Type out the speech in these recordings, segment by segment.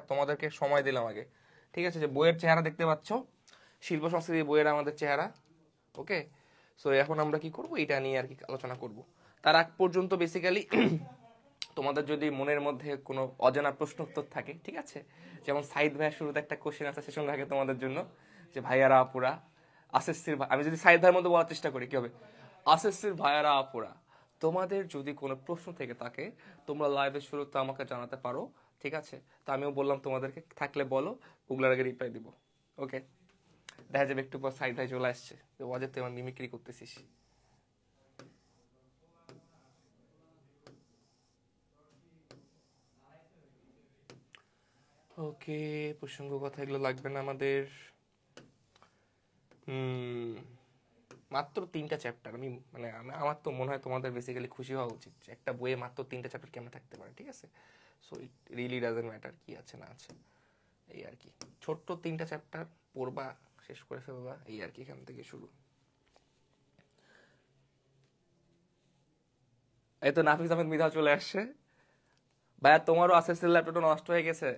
তোমাদেরকে সময় দিলাম আগে, ঠিক আছে? যে বইয়ের চেহারা দেখতে পাচ্ছ, শিল্প সংস্কৃতি বইয়ের আমাদের চেহারা। ওকে, সো এখন আমরা কি করব, এটা নিয়ে আর কি আলোচনা করব। তার আগ পর্যন্ত বেসিক্যালি তোমাদের যদি মনের মধ্যে কোনো অজানা প্রশ্ন উত্তর থাকে, ঠিক আছে, যেমন সাইদ ভাইয়ের শুরুতে একটা কোশ্চেন আছে সেশন থাকে তোমাদের জন্য, যে ভাইয়ারা আপুরা আসেসির, আমি যদি সাইদ ভাইয়ের মধ্যে বলার চেষ্টা করি কি হবে, আসেসির ভাইয়ারা আপুরা, তোমাদের যদি কোনো প্রশ্ন থেকে থাকে তোমরা লাইভের শুরুতে আমাকে জানাতে পারো, ঠিক আছে? তো আমিও বললাম তোমাদেরকে থাকলে বলো, ওগুলোর আগে রিপ্লাই দিব। ওকে, দেখা যাবে একটু পর সাইদ ভাই চলে আসছে, ওদের তুই আমার মিমিক্রি করতেছিস। ওকে, প্রসঙ্গ কথা এগুলো লাগবে না আমাদের। মাত্র 3টা চ্যাপ্টার, আমি মানে আমার তো মনে হয় তোমাদের বেসিক্যালি খুশি হওয়া উচিত যে একটা বইয়ে মাত্র 3টা চ্যাপ্টার কেমন থাকতে পারে, ঠিক আছে? So it really doesn't matter কি আছে না আছে, এই আর কি। ছোট্ট 3টা চ্যাপ্টার পড়বা, শেষ করে ফেলবা, এই আর কি, এখান থেকে শুরু। এই তো নাফিস আহমেদ মৃধা চলে আসছে। ভাইয়া তোমারও আছে, ল্যাপটপটা নষ্ট হয়ে গেছে,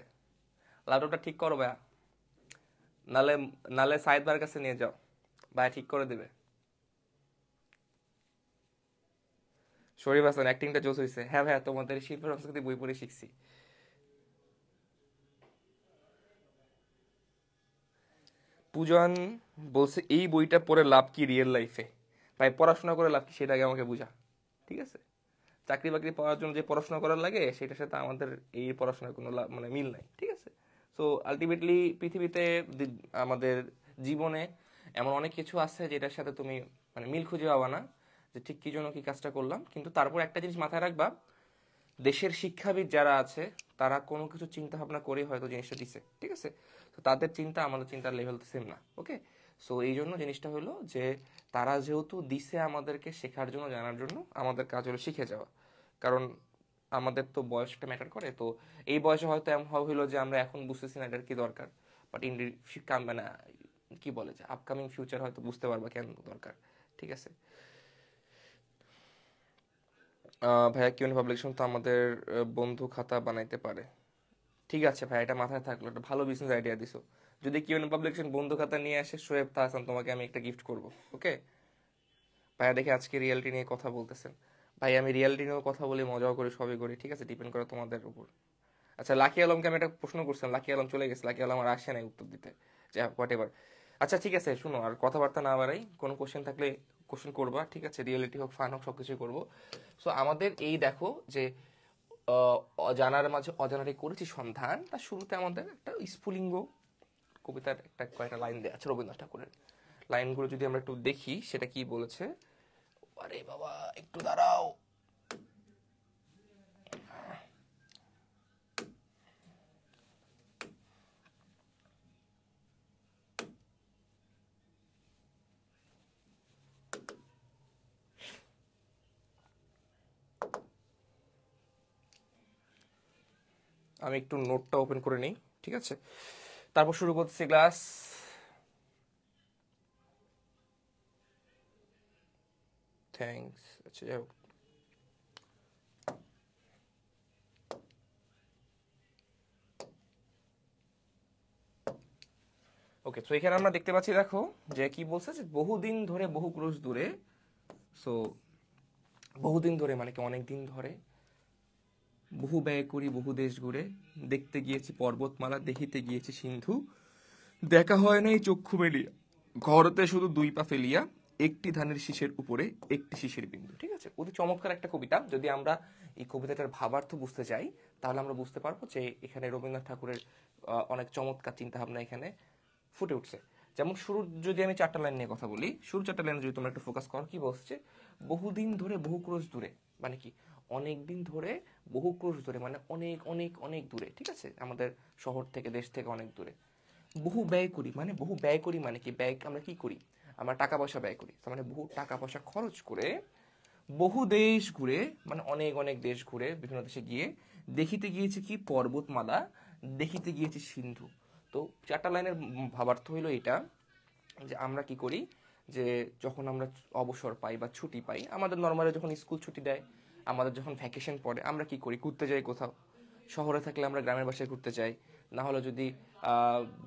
ল্যাপটপটা ঠিক করো ভাইয়া, নালে নালে সাইদ ভাইয়ের কাছে নিয়ে যাও, ভাইয়া ঠিক করে দেবে। শরীফ হাসান অ্যাক্টিংটা জোস হয়েছে। হ্যাঁ ভাইয়া, তোমাদের শিল্প সংস্কৃতি বই পড়ে শিখছি। পূজন বলছে এই বইটা পড়ে লাভ কি রিয়েল লাইফে? ভাই পড়াশোনা করে লাভ কি সেটা আগে আমাকে বুঝা, ঠিক আছে? চাকরি বাকরি পাওয়ার জন্য যে পড়াশোনা করার লাগে সেটার সাথে আমাদের এই পড়াশোনার কোনো মানে মিল নাই, ঠিক আছে? সো আলটিমেটলি পৃথিবীতে আমাদের জীবনে এমন অনেক কিছু আছে যেটার সাথে তুমি মানে মিল খুঁজে পাবা না, যে ঠিক কি জন্য কি কাজটা করলাম। কিন্তু তারপর একটা জিনিস মাথায় রাখবা, দেশের শিক্ষাবিদ যারা আছে তারা কোনো কিছু চিন্তা ভাবনা করে হয়তো জিনিসটা দিছে, ঠিক আছে? তো তাদের চিন্তা আমাদের চিন্তার লেভেল তো সেম না। ওকে, সো এই জন্য জিনিসটা হলো যে তারা যেহেতু দিছে আমাদেরকে শেখার জন্য, জানার জন্য, আমাদের কাজ হলো শিখে যাওয়া। কারণ আমাদের তো বয়সটা ম্যাটার করে। তো এই বয়সে হয়তো এমন হইলো যে আমরা এখন বুঝতেছি না এটার কি দরকার, বাট ইন মানে কি বলে যে আপকামিং ফিউচার হয়তো বুঝতে পারবা কেন দরকার, ঠিক আছে? ভাইয়া কিউএন পাবলিকেশন তো আমাদের বন্ধু খাতা বানাইতে পারে। ঠিক আছে ভাই, এটা মাথায় থাকলো, একটা ভালো বিজনেস আইডিয়া দিছো। যদি কিউএন পাবলিকেশন বন্ধু খাতা নিয়ে আসে শোয়েব তাহসান, তোমাকে আমি একটা গিফট করব। ওকে ভাইয়া, দেখে আজকে রিয়েলিটি নিয়ে কথা বলতেছেন। ভাই আমি রিয়েলিটি নিয়েও কথা বলি, মজাও করি, সবই করি, ঠিক আছে? ডিপেন্ড করে তোমাদের উপর। আচ্ছা, লাকি আলমকে আমি একটা প্রশ্ন করছিলাম, লাকি আলম চলে গেছে, লাকি আলম আর আসে নাই উত্তর দিতে, যা হোয়াট এভার। আচ্ছা ঠিক আছে, শুনো, আর কথাবার্তা না বাড়াই, কোনো কোশ্চেন থাকলে কোশ্চেন করবা, ঠিক আছে? রিয়েলিটি হোক, ফান হোক, সবকিছুই করবো। সো আমাদের এই দেখো যে অজানার মাঝে অজানারে করেছি সন্ধান, তার শুরুতে আমাদের একটা স্ফুলিঙ্গ কবিতার একটা কয়েকটা লাইন দেওয়া আছে রবীন্দ্রনাথ ঠাকুরের। লাইনগুলো যদি আমরা একটু দেখি সেটা কি বলেছে। আরে বাবা একটু দাঁড়াও, আমি একটু নোটটা ওপেন করে নিই, ঠিক আছে? তারপর শুরু করতেছি ক্লাস। থ্যাংকস। আচ্ছা যাই হোক, ওকে, তো এখানে আমরা দেখতে পাচ্ছি, দেখো যে কি বলছে, যে বহুদিন ধরে বহু ক্রোশ দূরে। সো বহুদিন ধরে মানে কি অনেক দিন ধরে, বহু ব্যয় করি বহু দেশ ঘুরে, দেখতে গিয়েছি পর্বতমালা, দেখিতে গিয়েছি সিন্ধু, দেখা হয় নাই চক্ষু মেলিয়া, ঘরতে শুধু দুই পা ফেলিয়া, একটি ধানের শীষের উপরে একটি শীষের বিন্দু। ঠিক আছে, অতি চমৎকার একটা কবিতা। যদি আমরা এই কবিতাটার ভাবার্থ বুঝতে চাই তাহলে আমরা বুঝতে পারবো যে এখানে রবীন্দ্রনাথ ঠাকুরের অনেক চমৎকার চিন্তা ভাবনা এখানে ফুটে উঠছে। যেমন শুরুর যদি আমি 4টা লাইন নিয়ে কথা বলি, শুরু 4টা লাইনে যদি তোমরা একটু ফোকাস করো, কি বলছে, বহুদিন ধরে বহু ক্রোশ দূরে, মানে কি অনেক দিন ধরে, বহু ক্রোশ দূরে মানে অনেক অনেক অনেক দূরে, ঠিক আছে? আমাদের শহর থেকে, দেশ থেকে অনেক দূরে। বহু ব্যয় করি মানে, বহু ব্যয় করি মানে কি, ব্যয় আমরা কি করি, আমরা টাকা পয়সা ব্যয় করি, তার মানে বহু টাকা পয়সা খরচ করে, বহু দেশ ঘুরে মানে অনেক অনেক দেশ ঘুরে, বিভিন্ন দেশে গিয়ে দেখিতে গিয়েছি কি পর্বতমালা, দেখিতে গিয়েছি সিন্ধু। তো 4টা লাইনের ভাবার্থ হইলো এটা, যে আমরা কি করি, যে যখন আমরা অবসর পাই বা ছুটি পাই, আমাদের নর্মালি যখন স্কুল ছুটি দেয়, আমাদের যখন ভ্যাকেশন পড়ে, আমরা কি করি, ঘুরতে যাই কোথাও। শহরে থাকলে আমরা গ্রামের বাসায় ঘুরতে যাই, না হলে যদি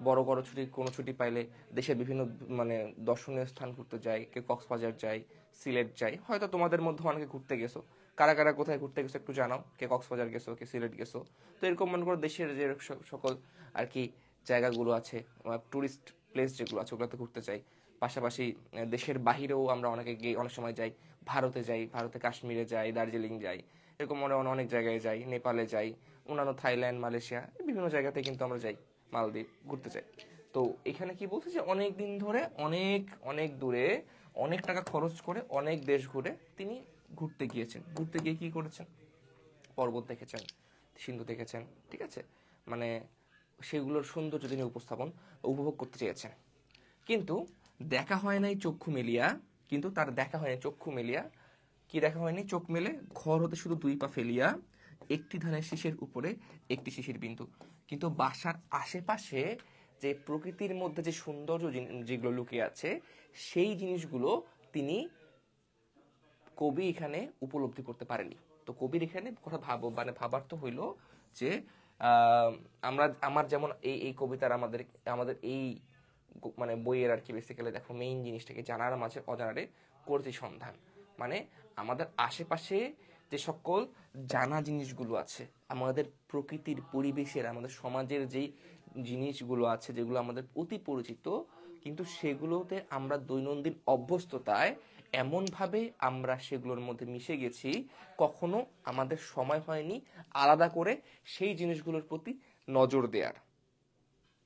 বড় বড় কোনো ছুটি পাইলে দেশের বিভিন্ন মানে দর্শনীয় স্থান ঘুরতে যায়, কেউ কক্সবাজার যায়, সিলেট যায়। হয়তো তোমাদের মধ্যে অনেকে ঘুরতে গেছো, কারা কারা কোথায় ঘুরতে গেছো একটু জানাও, কে কক্সবাজার গেছো, কে সিলেট গেছো। তো এরকম মনে করো দেশের যে সকল আর কি জায়গাগুলো আছে, টুরিস্ট প্লেস যেগুলো আছে ওগুলোতে ঘুরতে চাই। পাশাপাশি দেশের বাহিরেও আমরা অনেকে গিয়ে অনেক সময় যাই, ভারতে যাই, ভারতে কাশ্মীরে যাই, দার্জিলিং যাই, এরকম অনেক জায়গায় যাই, নেপালে যাই, অন্যান্য থাইল্যান্ড, মালয়েশিয়া, বিভিন্ন জায়গাতে কিন্তু আমরা যাই, মালদ্বীপ ঘুরতে চাই। তো এখানে কি বলছে যে অনেক দিন ধরে অনেক অনেক দূরে অনেক টাকা খরচ করে অনেক দেশ ঘুরে তিনি ঘুরতে গিয়েছেন। ঘুরতে গিয়ে কি করেছেন? পর্বত দেখেছেন, সিন্ধু দেখেছেন, ঠিক আছে, মানে সেগুলোর সৌন্দর্য তিনি উপভোগ করতে চেয়েছেন। কিন্তু দেখা হয় নাই চক্ষু মেলিয়া, কিন্তু তার দেখা হয়নি চক্ষু মেলিয়া। কি দেখা হয়নি? চোখ মেলে ঘর হতে শুধু 2 পা ফেলিয়া একটি ধানের শীষের উপরে একটি শিশির বিন্দু। কিন্তু বাসার আশেপাশে যে প্রকৃতির মধ্যে যে সৌন্দর্য যেগুলো লুকিয়ে আছে, সেই জিনিসগুলো তিনি কবি এখানে উপলব্ধি করতে পারেনি। তো কবির এখানে কথা ভাবার তো হইল যে আমার যেমন এই কবিতার আমাদের এই মানে বইয়ের আর কি বেসিক্যালি দেখো মেইন জিনিসটাকে জানার মাঝে অজানারে করছি সন্ধান। মানে আমাদের আশেপাশে যে সকল জানা জিনিসগুলো আছে, আমাদের প্রকৃতির, পরিবেশের, আমাদের সমাজের যেই জিনিসগুলো আছে যেগুলো আমাদের অতি পরিচিত, কিন্তু সেগুলোতে আমরা দৈনন্দিন অভ্যস্ততায় এমনভাবে আমরা সেগুলোর মধ্যে মিশে গেছি, কখনো আমাদের সময় হয়নি আলাদা করে সেই জিনিসগুলোর প্রতি নজর দেওয়ার।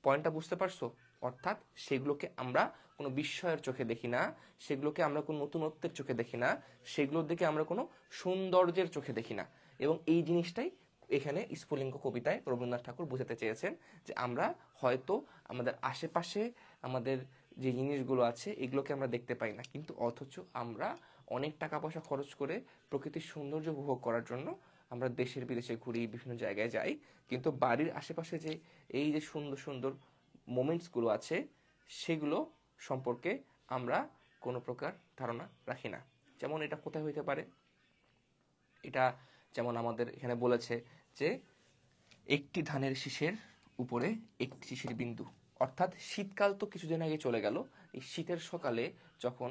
পয়েন্টটা বুঝতে পারছো? অর্থাৎ সেগুলোকে আমরা কোনো বিস্ময়ের চোখে দেখি না, সেগুলোকে আমরা কোনো নতুনত্বের চোখে দেখি না, সেগুলোর দিকে আমরা কোনো সৌন্দর্যের চোখে দেখি না। এবং এই জিনিসটাই এখানে স্ফুলিঙ্গ কবিতায় রবীন্দ্রনাথ ঠাকুর বোঝাতে চেয়েছেন, যে আমরা হয়তো আমাদের আশেপাশে আমাদের যে জিনিসগুলো আছে এগুলোকে আমরা দেখতে পাই না, কিন্তু অথচ আমরা অনেক টাকা পয়সা খরচ করে প্রকৃতির সৌন্দর্য উপভোগ করার জন্য আমরা দেশের বিদেশে ঘুরি, বিভিন্ন জায়গায় যাই, কিন্তু বাড়ির আশেপাশে যে এই যে সুন্দর সুন্দর মোমেন্টসগুলো আছে সেগুলো সম্পর্কে আমরা কোনো প্রকার ধারণা রাখি না। যেমন এটা কোথায় হইতে পারে? এটা যেমন আমাদের এখানে বলেছে যে একটি ধানের শীষের উপরে একটি শিশির বিন্দু। অর্থাৎ শীতকাল তো কিছুদিন আগে চলে গেল, এই শীতের সকালে যখন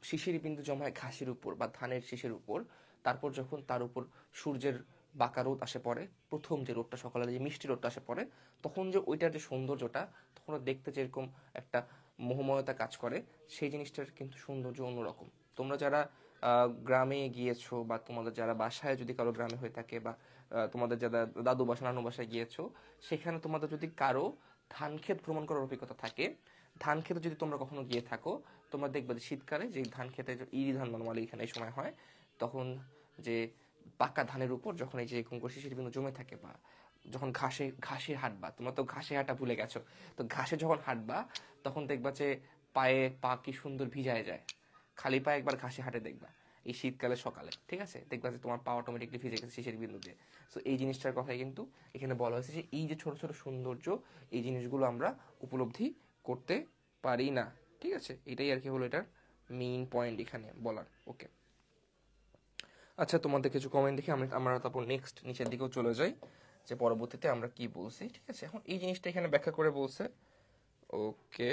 শিশির বিন্দু জমায় ঘাসের উপর বা ধানের শীষের উপর, তারপর যখন তার উপর সূর্যের বাঁকা রোদ আসে পড়ে, প্রথম যে রোদটা সকালে যে মিষ্টি রোদটা আসে পড়ে, তখন যে ওইটার যে সৌন্দর্যটা, তখন দেখতে যেরকম একটা মোহময়তা কাজ করে, সেই জিনিসটার কিন্তু সৌন্দর্য অন্যরকম। তোমরা যারা গ্রামে গিয়েছো, বা তোমাদের যারা বাসায় যদি কারো গ্রামে হয়ে থাকে, বা তোমাদের যারা দাদু বাসা নানু বাসায় গিয়েছো, সেখানে তোমাদের যদি কারো ধান ক্ষেত ভ্রমণ করার অভিজ্ঞতা থাকে, ধান ক্ষেতে যদি তোমরা কখনো গিয়ে থাকো, তোমরা দেখবে যে শীতকালে যে ধান খেতে, ইরি ধান নর্মালি এখানে এই সময় হয়, তখন যে পাকা ধানের উপর যখন এই যে শিশির বিন্দু জমে থাকে, বা যখন ঘাসে হাঁটবা, তোমরা তো ঘাসে হাঁটা ভুলে গেছো, তো ঘাসে যখন হাঁটবা তখন দেখবা যে পা কি সুন্দর ভিজায় যায়। খালি পায়ে একবার ঘাসে হাঁটে দেখবা এই শীতকালে সকালে, ঠিক আছে, দেখবা যে তোমার পা অটোমেটিকলি ভিজে গেছে শিশির বিন্দু দিয়ে। সো এই জিনিসটার কথাই কিন্তু এখানে বলা হয়েছে, যে এই যে ছোট ছোট সৌন্দর্য, এই জিনিসগুলো আমরা উপলব্ধি করতে পারি না, ঠিক আছে। এটাই আর কি হলো এটার মেইন পয়েন্ট এখানে বলার। ওকে, আচ্ছা, তোমাদের কিছু কমেন্ট দেখে আমরা তারপর নেক্সট নিচের দিকেও চলে যাই, যে পরবর্তীতে আমরা কি বলছি, ঠিক আছে। এখন এই জিনিসটা এখানে ব্যাখ্যা করে বলছে। ওকে,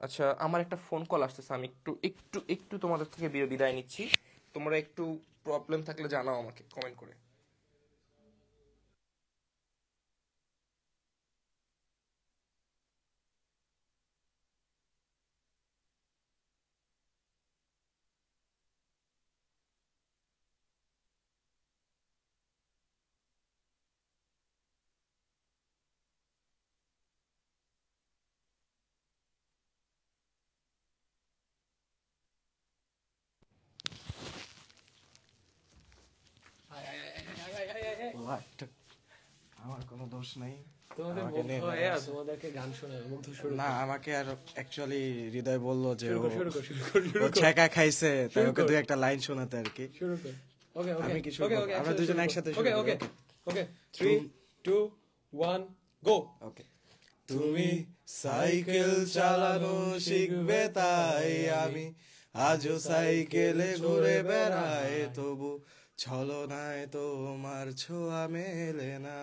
আচ্ছা, আমার একটা ফোন কল আসতেছে, আমি একটু একটু একটু তোমাদের থেকে বিদায় নিচ্ছি। তোমরা একটু প্রবলেম থাকলে জানাও আমাকে কমেন্ট করে। আমার কোনো দোষ নাই। তোমাদেরকে গান শোনা মুগ্ধ শুরু না, আমাকে আর অ্যাকচুয়ালি হৃদয় বললো যে ও ছ্যাঁকা খাইছে, তাই ওকে দুই একটা লাইন শোনাতে আর কি। শুরু কর। ওকে ওকে আমি কিছু আমরা দুজন একসাথে শুরু ওকে করি। ওকে ওকে 3 2 1 গো। ওকে। তুমি সাইকেল চালানো শিখবে তাই আমি আজও সাইকেলে ঘুরে বেড়াই, তবু ছলনায় তোমার ছোঁয়া মেলে না।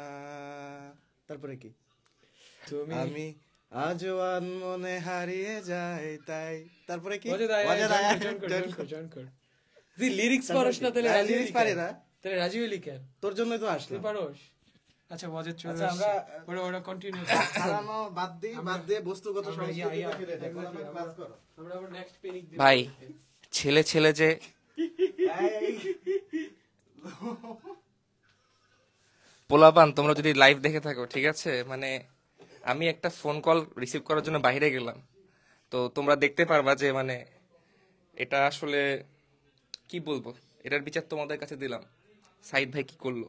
তারপরে কি? তুমি আমি আজও মনে হারিয়ে যাই তাই। তারপরে কি? মজাদার, মজাদার, জয়েন কর। তুই লিরিক্স পারস না তাহলে রাজীব লিরিক্স পারি না, তাহলে রাজীব আলী কেন? তোর জন্যই তো তুই আসলাম। পারস? আচ্ছা মজার চলে আচ্ছা, আসছে। আমরা ওরা কন্টিনিউ হারানো বাদ দিয়ে বস্তুগত আমরা সংস্কৃতিতে ফিরে যাই। বলো, ক্লাস করো। আমরা আবার নেক্সট পেনিক দিব। ভাই ছেলে ছেলে যে এই, পোলাপান, তোমরা যদি লাইভ দেখে থাকো, ঠিক আছে, মানে আমি একটা ফোন কল রিসিভ করার জন্য বাইরে গেলাম, তো তোমরা দেখতে পারবা যে মানে এটা আসলে কি বলবো, এটার বিচার তোমাদের কাছে দিলাম। সাইদ ভাই কি করলো?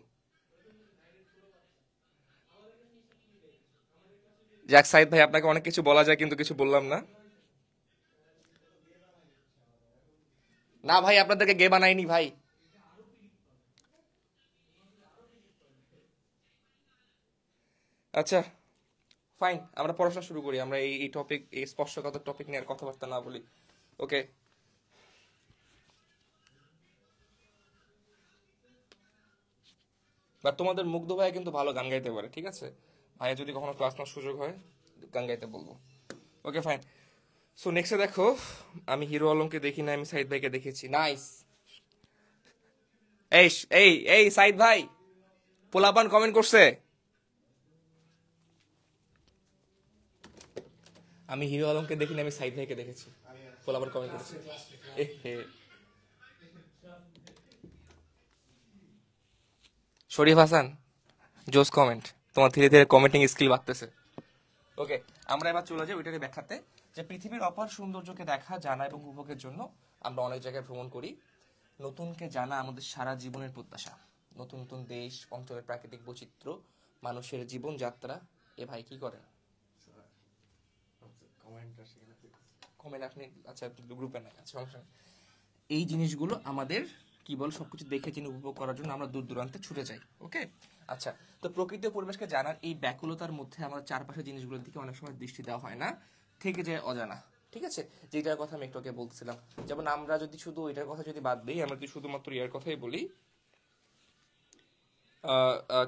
যাক সাইদ ভাই, আপনাকে অনেক কিছু বলা যায় কিন্তু কিছু বললাম না। না ভাই, আপনাদেরকে গে বানাইনি ভাই। আচ্ছা ফাইন, আমরা পড়াশোনা শুরু করি। আমরা এই টপিক, এই স্পর্শকাতর টপিক নিয়ে আর কথাবার্তা না বলি, ওকে? বা তোমাদের মুগ্ধ ভাই কিন্তু ভালো গান গাইতে পারে, ঠিক আছে? ভাইয়া যদি কখনো ক্লাস নেওয়ার সুযোগ হয় গান গাইতে বলবো, ওকে ফাইন। সো নেক্সটে দেখো, আমি হিরো আলমকে দেখি না, আমি সাইদ ভাইকে দেখেছি। নাইস। এই এই এই সাইদ ভাই, পোলাপান কমেন্ট করছে আমি হিরো আলমকে দেখিনি, আমি সাইদ ভাইকে দেখেছি। পোলাপান কমেন্ট করছে। শরীফ হাসান, জোস কমেন্ট। তোমার ধীরে ধীরে কমেন্টিং স্কিল বাড়তেছে। ওকে, আমরা এবার চলে যাই ওইটাকে ব্যাখ্যাতে, যে পৃথিবীর অপার সৌন্দর্যকে দেখা, জানা এবং উপভোগের জন্য আমরা অনেক জায়গায় ভ্রমণ করি। নতুনকে জানা আমাদের সারা জীবনের প্রত্যাশা। নতুন নতুন দেশ, অঞ্চলের প্রাকৃতিক বৈচিত্র্য, মানুষের জীবনযাত্রা। এ ভাই কি করেন? কমেন্ট আপনি, আচ্ছা গ্রুপে নাই, আচ্ছা সমস্যা নেই। এই জিনিসগুলো আমাদের কি বল, সবকিছু দেখে চিনে উপভোগ করার জন্য আমরা দূর দূরান্তে ছুটে যাই, ওকে? আচ্ছা, তো প্রকৃতি ও পরিবেশকে জানার এই ব্যাকুলতার মধ্যে আমাদের চারপাশের জিনিসগুলোর দিকে অনেক সময় দৃষ্টি দেওয়া হয় না, থেকে যায় অজানা, ঠিক আছে? যেটার কথা আমি একটু আগে বলছিলাম, যেমন আমরা যদি শুধু এটার কথা যদি বাদ দিই, আমরা যদি শুধুমাত্র ইয়ার কথাই বলি,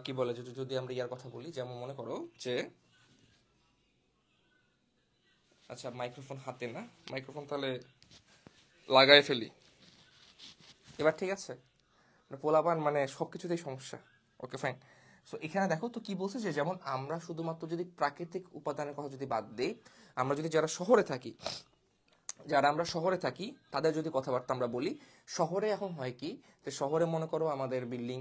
কি বলে, যদি আমরা ইয়ার কথা বলি, যেমন মনে করো যে, আচ্ছা মাইক্রোফোন হাতে না, মাইক্রোফোন তাহলে লাগাই ফেলি এবার, ঠিক আছে? পোলাপান মানে সবকিছুতেই সমস্যা, ওকে ফাইন। সো এখানে দেখো তো কি বলছে, যে যেমন আমরা শুধুমাত্র যদি প্রাকৃতিক উপাদানের কথা যদি বাদ দিই, আমরা যদি যারা আমরা শহরে থাকি তাদের যদি কথাবার্তা আমরা বলি, শহরে এখন হয় কি, যে শহরে মনে করো আমাদের বিল্ডিং,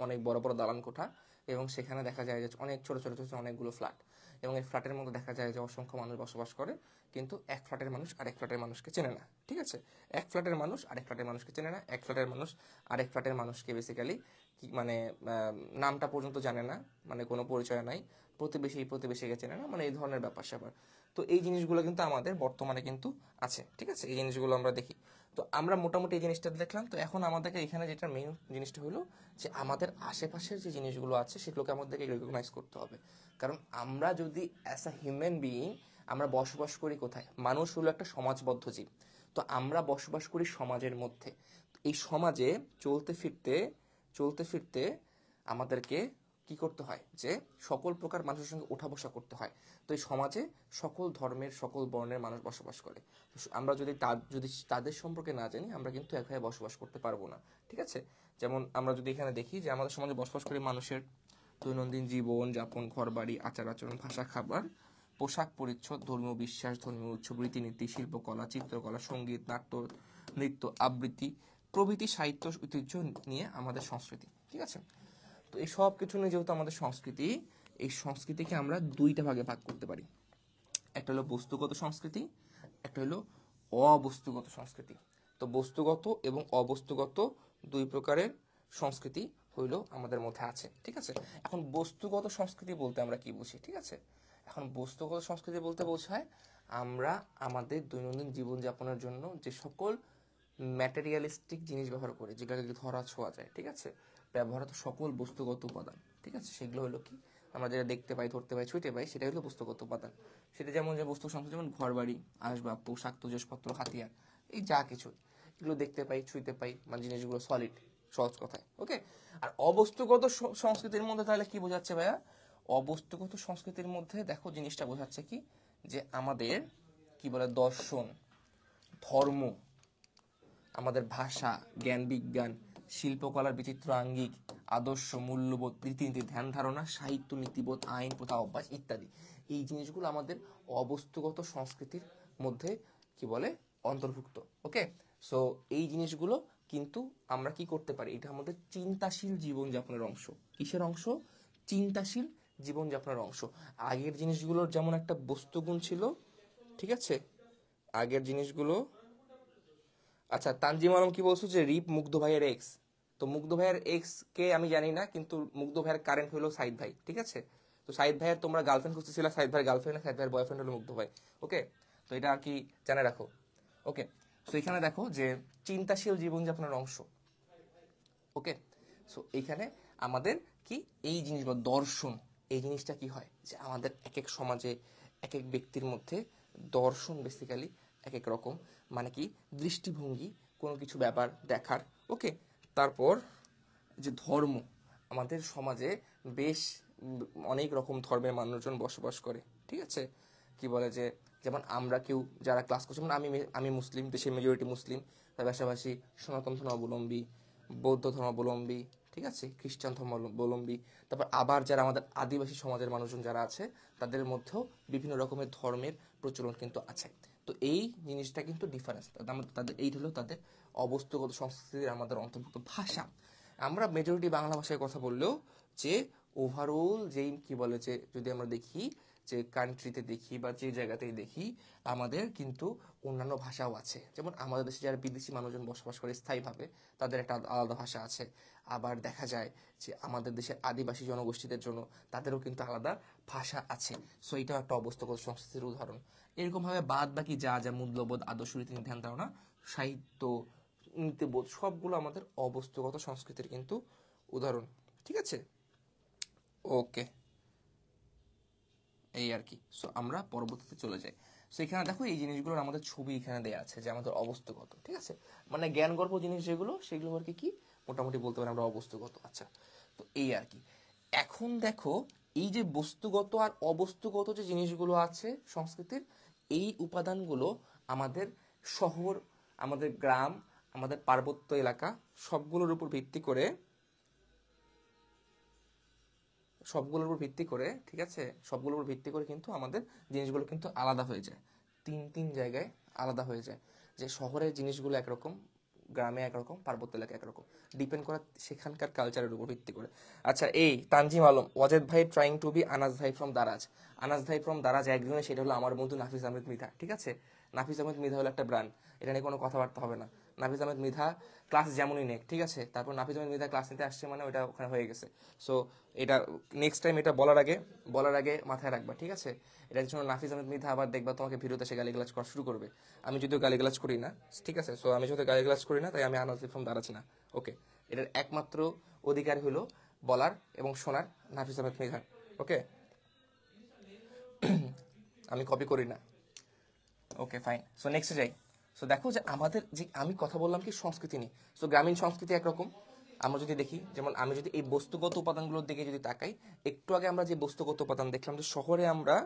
অনেক বড় বড় দালান কোঠা, এবং সেখানে দেখা যায় যে অনেক ছোট ছোট ছোট অনেকগুলো ফ্ল্যাট, এবং এই ফ্ল্যাটের মধ্যে দেখা যায় যে অসংখ্য মানুষ বসবাস করে, কিন্তু এক ফ্ল্যাটের মানুষ আরেক ফ্ল্যাটের মানুষকে চেনে না, ঠিক আছে? এক ফ্ল্যাটের মানুষ আরেক ফ্ল্যাটের মানুষকে চেনে না, এক ফ্ল্যাটের মানুষ আরেক ফ্ল্যাটের মানুষকে বেসিক্যালি কি মানে নামটা পর্যন্ত জানে না, মানে কোনো পরিচয় নাই, প্রতিবেশীকে চেনে না, মানে এই ধরনের ব্যাপার স্যাপার। তো এই জিনিসগুলো কিন্তু আমাদের বর্তমানে কিন্তু আছে, ঠিক আছে? এই জিনিসগুলো আমরা দেখি। তো আমরা মোটামুটি এই জিনিসটা দেখলাম। তো এখন আমাদেরকে এখানে যেটা মেইন জিনিসটা হলো, যে আমাদের আশেপাশের যে জিনিসগুলো আছে সেগুলোকে আমাদেরকে রেকগনাইজ করতে হবে। কারণ আমরা যদি অ্যাজ আ হিউম্যান বিইং, আমরা বসবাস করি কোথায়? মানুষ হলো একটা সমাজবদ্ধ জীব। তো আমরা বসবাস করি সমাজের মধ্যে। এই সমাজে চলতে ফিরতে আমাদেরকে কি করতে হয়, যে সকল প্রকার মানুষের সঙ্গে ওঠা বসা করতে হয়। তো এই সমাজে সকল ধর্মের, সকল বর্ণের মানুষ বসবাস করে। আমরা যদি তাদের সম্পর্কে না জানি, আমরা কিন্তু একভাবে বসবাস করতে পারবো না, ঠিক আছে? যেমন আমরা যদি এখানে দেখি, যে আমাদের সমাজে বসবাস করে মানুষের দৈনন্দিন জীবন যাপন, ঘরবাড়ি, আচার আচরণ, ভাষা, খাবার, পোশাক পরিচ্ছদ, ধর্মীয় বিশ্বাস, ধর্মীয় উৎসব, রীতিনীতি, শিল্পকলা, চিত্রকলা, সঙ্গীত, নাট্য, নৃত্য, আবৃত্তি প্রভৃতি সাহিত্য ঐতিহ্য নিয়ে আমাদের সংস্কৃতি, ঠিক আছে? তো এই সব কিছু নিয়ে যেহেতু আমাদের সংস্কৃতি, এই সংস্কৃতিকে আমরা দুইটা ভাগে ভাগ করতে পারি। একটা হলো বস্তুগত সংস্কৃতি, একটা হলো অবস্তুগত সংস্কৃতি। তো বস্তুগত এবং অবস্তুগত দুই প্রকারের সংস্কৃতি হইল আমাদের মধ্যে আছে, ঠিক আছে? এখন বস্তুগত সংস্কৃতি বলতে আমরা কি বুঝি, ঠিক আছে? এখন বস্তুগত সংস্কৃতি বলতে বোঝায় আমরা আমাদের দৈনন্দিন জীবনযাপনের জন্য যে সকল ম্যাটেরিয়ালিস্টিক জিনিস ব্যবহার করি, যেগুলোকে ধরা ছোঁয়া যায়, ঠিক আছে? ব্যবহৃত সকল বস্তুগত উপাদান, ঠিক আছে? সেগুলো হলো কি, আমরা যেটা দেখতে পাই, ধরতে পাই, ছুঁতে পাই, সেটা হলো বস্তুগত উপাদান। সেটা যেমন যে বস্তু সংস্কৃতি, যেমন ঘরবাড়ি, আসবাব, পোশাক, তৈজসপত্র, হাতিয়ার, এই যা কিছু এগুলো দেখতে পাই, ছুঁতে পাই, মানে জিনিসগুলো সলিড, সহজ কথায়। ওকে, আর অবস্তুগত সংস্কৃতির মধ্যে তাহলে কি বোঝাচ্ছে ভাইয়া? অবস্তুগত সংস্কৃতির মধ্যে দেখো জিনিসটা বোঝাচ্ছে কি, যে আমাদের কি বলে দর্শন, ধর্ম, আমাদের ভাষা, জ্ঞান বিজ্ঞান, শিল্পকলার বিচিত্র আঙ্গিক, আদর্শ, মূল্যবোধ, রীতিনীতি, ধ্যান ধারণা, সাহিত্য, নীতিবোধ, আইন, প্রথা, অভ্যাস ইত্যাদি, এই জিনিসগুলো আমাদের অবস্তুগত সংস্কৃতির মধ্যে কি বলে অন্তর্ভুক্ত। ওকে, সো এই জিনিসগুলো কিন্তু আমরা কি করতে পারি, এটা আমাদের চিন্তাশীল জীবনযাপনের অংশ। কিসের অংশ? চিন্তাশীল জীবনযাপনের অংশ। আগের জিনিসগুলোর যেমন একটা বস্তুগুণ ছিল, ঠিক আছে, আগের জিনিসগুলো। আচ্ছা, তানজিম আলম কি বলছো যে রিপ মুগ্ধ ভাইয়ের এক্স? তো মুগ্ধ ভাইয়ের এক্স কে আমি জানি না, কিন্তু মুগ্ধ ভাইয়ের কারেন্ট হলো সাইদ ভাই, ঠিক আছে। তো সাইদ ভাইয়ের তোমরা গার্লফ্রেন্ড খুঁজতেছিল, সাইদ ভাইয়ের গার্লফ্রেন্ড, সাইদ ভাইয়ের বয়ফ্রেন্ড হলো মুগ্ধ ভাই। ওকে, তো এটা আর কি জানে রাখো। ওকে, তো এখানে দেখো যে চিন্তাশীল জীবনযাপনের অংশ। ওকে, সো এইখানে আমাদের কি এই জিনিসগুলো দর্শন, এই জিনিসটা কি হয় যে আমাদের এক এক সমাজে এক এক ব্যক্তির মধ্যে দর্শন বেসিক্যালি এক এক রকম, মানে কি দৃষ্টিভঙ্গি কোনো কিছু ব্যাপার দেখার। ওকে, তারপর যে ধর্ম, আমাদের সমাজে বেশ অনেক রকম ধর্মের মানুষজন বসবাস করে, ঠিক আছে। কি বলে যে যেমন আমরা কেউ যারা ক্লাস করছি, যেমন আমি মুসলিম, দেশের মেজরিটি মুসলিম, তার পাশাপাশি সনাতন ধর্মাবলম্বী, বৌদ্ধ ধর্মাবলম্বী, ঠিক আছে, খ্রিস্টান ধর্মাবলম্বী, তারপর আবার যারা আমাদের আদিবাসী সমাজের মানুষজন যারা আছে, তাদের মধ্যেও বিভিন্ন রকমের ধর্মের প্রচলন কিন্তু আছে। তো এই জিনিসটা কিন্তু ডিফারেন্স, তাদের এই হলো তাদের অবস্তুগত সংস্কৃতির আমাদের অন্তর্ভুক্ত। ভাষা, আমরা মেজরিটি বাংলা ভাষায় কথা বললেও যে ওভারঅল যেই কি বলে যে যদি আমরা দেখি যে কান্ট্রিতে দেখি বা যে জায়গাতেই দেখি, আমাদের কিন্তু অন্যান্য ভাষাও আছে। যেমন আমাদের দেশে যারা বিদেশি মানুষজন বসবাস করে স্থায়ীভাবে, তাদের একটা আলাদা ভাষা আছে। আবার দেখা যায় যে আমাদের দেশের আদিবাসী জনগোষ্ঠীদের জন্য তাদেরও কিন্তু আলাদা ভাষা আছে। সো এটাও একটা অবস্থাগত সংস্কৃতির উদাহরণ। এরকমভাবে বাদ বাকি যা যা মূল্যবোধ, আদর্শ, রীতিনীতি, ধ্যান ধারণা, সাহিত্য, নীতিবোধ, সবগুলো আমাদের অবস্থাগত সংস্কৃতির কিন্তু উদাহরণ, ঠিক আছে। ওকে, এই আর কি। সো আমরা পরবর্তীতে চলে যাই। সো এখানে দেখো এই জিনিসগুলোর আমাদের ছবি এখানে দেওয়া আছে যে আমাদের অবস্থাগত, ঠিক আছে, মানে জ্ঞানগর্ভ জিনিস যেগুলো, সেগুলো আর কি কি মোটামুটি বলতে পারি আমরা অবস্থাগত। আচ্ছা, তো এই আর কি। এখন দেখো এই যে বস্তুগত আর অবস্তুগত যে জিনিসগুলো আছে সংস্কৃতির, এই উপাদানগুলো আমাদের শহর, আমাদের গ্রাম, আমাদের পার্বত্য এলাকা সবগুলোর উপর ভিত্তি করে, ঠিক আছে, সবগুলোর উপর ভিত্তি করে কিন্তু আমাদের জিনিসগুলো কিন্তু আলাদা হয়ে যায়, তিন জায়গায় আলাদা হয়ে যায়। যে শহরের জিনিসগুলো একরকম, গ্রামে একরকম, পার্বত্য এলাকা একরকম, ডিপেন্ড করা সেখানকার কালচারের উপর ভিত্তি করে। আচ্ছা, এই তানজিম আলম, ওয়াজেদ ভাই ট্রাইং টু বি আনাস ভাই ফ্রম দারাজ। আনাস ভাই ফ্রম দারাজ একজনে, সেটা হলো আমার বন্ধু নাফিস আহমেদ মৃধা, ঠিক আছে। নাফিস আহমেদ মৃধা হলো একটা ব্র্যান্ড, এটা নিয়ে কোনো কথাবার্তা হবে না। নাফিস আহমেদ মৃধা ক্লাস যেমনই নেক, ঠিক আছে, তারপর নাফিস আহমেদ মৃধা ক্লাস নিতে আসছে মানে ওটা ওখানে হয়ে গেছে। সো এটা নেক্সট টাইম এটা বলার আগে মাথায় রাখবা, ঠিক আছে। এটার জন্য নাফিস আহমেদ মৃধা আবার দেখবা তোমাকে ভিডিওতে এসে গালিগালাজ করা শুরু করবে। আমি যদিও গালিগালাজ করি না, ঠিক আছে, সো আমি যদি গালিগালাজ করি না, তাই আমি আনাস ফ্রম দারাজ না। ওকে, এটার একমাত্র অধিকার হলো বলার এবং শোনার নাফিস আহমেদ মৃধা। ওকে, আমি কপি করি না। ওকে, ফাইন। সো নেক্সটে যাই। সো দেখো যে আমাদের যে আমি কথা বললাম কি সংস্কৃতি নিয়ে, সো গ্রামীণ সংস্কৃতি একরকম। আমরা যদি দেখি, যেমন আমি যদি এই বস্তুগত উপাদানগুলোর দিকে যদি তাকাই, একটু আগে আমরা যে বস্তুগত উপাদান দেখলাম যে শহরে আমরা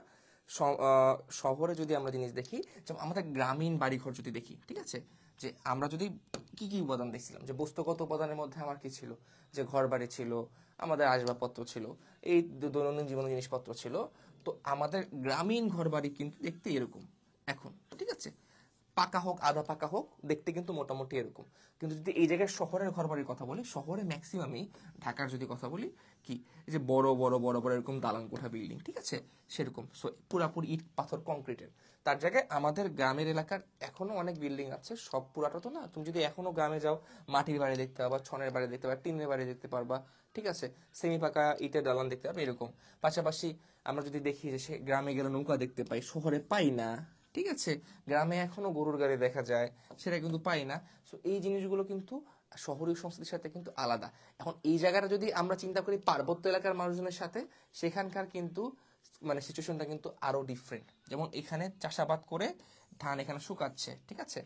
শহরে যদি আমরা জিনিস দেখি, যেমন আমাদের গ্রামীণ বাড়িঘর যদি দেখি, ঠিক আছে, যে আমরা যদি কি কি উপাদান দেখছিলাম, যে বস্তুগত উপাদানের মধ্যে আমার কি ছিল, যে ঘর বাড়ি ছিল, আমাদের আসবাবপত্র ছিল, এই দৈনন্দিন জীবনের জিনিসপত্র ছিল। তো আমাদের গ্রামীণ ঘর বাড়ি কিন্তু দেখতে এরকম এখন, ঠিক আছে, পাকা হোক আধা পাকা হোক, দেখতে কিন্তু মোটামুটি এরকম। কিন্তু যদি এই জায়গায় শহরের ঘর বাড়ির কথা বলি, শহরে ম্যাক্সিমামই, ঢাকার যদি কথা বলি, কি এই যে বড় বড় বড় বড় এরকম দালান কোঠা বিল্ডিং, ঠিক আছে, সেরকম পুরাপুরি ইট পাথর কংক্রিটের। তার জায়গায় আমাদের গ্রামের এলাকার এখনো অনেক বিল্ডিং আছে, সব পুরাটা তো না। তুমি যদি এখনো গ্রামে যাও, মাটির বাড়ি দেখতে পারবা, ছনের বাড়ি দেখতে পারবা, টিনের বাড়ি দেখতে পারবা, ঠিক আছে, সেমি পাকা ইটের দালান দেখতে পারবে এরকম। পাশাপাশি আমরা যদি দেখি যে সে গ্রামে গেলে নৌকা দেখতে পাই, শহরে পাই না, ঠিক আছে, গ্রামে এখনো গরুর গাড়ি দেখা যায়, সেটা কিন্তু পাই না। সো এই জিনিসগুলো কিন্তু শহরীয় সংস্কৃতির সাথে কিন্তু আলাদা। এখন এই জায়গাটা যদি আমরা চিন্তা করি পার্বত্য এলাকার মানুষজনের সাথে, সেখানকার কিন্তু মানে সিচুয়েশনটা কিন্তু আরো ডিফারেন্ট। যেমন এখানে চাষাবাদ করে ধান এখানে শুকাচ্ছে, ঠিক আছে,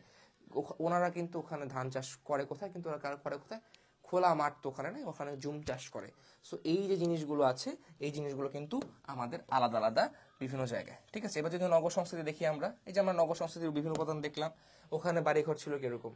ওনারা কিন্তু ওখানে ধান চাষ করে কোথায়, কিন্তু ওরা করে কোথায়, খোলা মাঠ তো ওখানে নেই, ওখানে জুম চাষ করে। সো এই যে জিনিসগুলো আছে, এই জিনিসগুলো কিন্তু আমাদের আলাদা আলাদা বিভিন্ন জায়গায়, ঠিক আছে। এবার যদি নগর সংস্কৃতি দেখি আমরা, এই যে আমরা নগর সংস্কৃতির বিভিন্ন উপাদান দেখলাম, ওখানে বাড়িঘর ছিল কিরকম,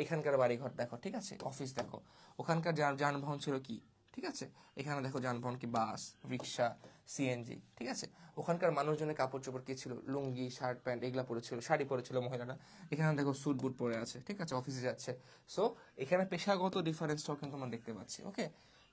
এখানকার বাড়িঘর দেখো, ঠিক আছে, অফিস দেখো, ওখানকার যানবাহন ছিল কি, ঠিক আছে, এখানে দেখো যানবাহন কি, বাস, রিক্সা, সিএনজি, ঠিক আছে। ওখানকার মানুষজনের কাপড় চোপড় কি ছিল, লুঙ্গি, শার্ট প্যান্ট এগুলা পরেছিল, শাড়ি পরেছিল মহিলারা, এখানে দেখো স্যুট বুট পরে আছে, ঠিক আছে, অফিসে যাচ্ছে। সো এখানে পেশাগত ডিফারেন্সটাও কিন্তু আমরা দেখতে পাচ্ছি, ওকে,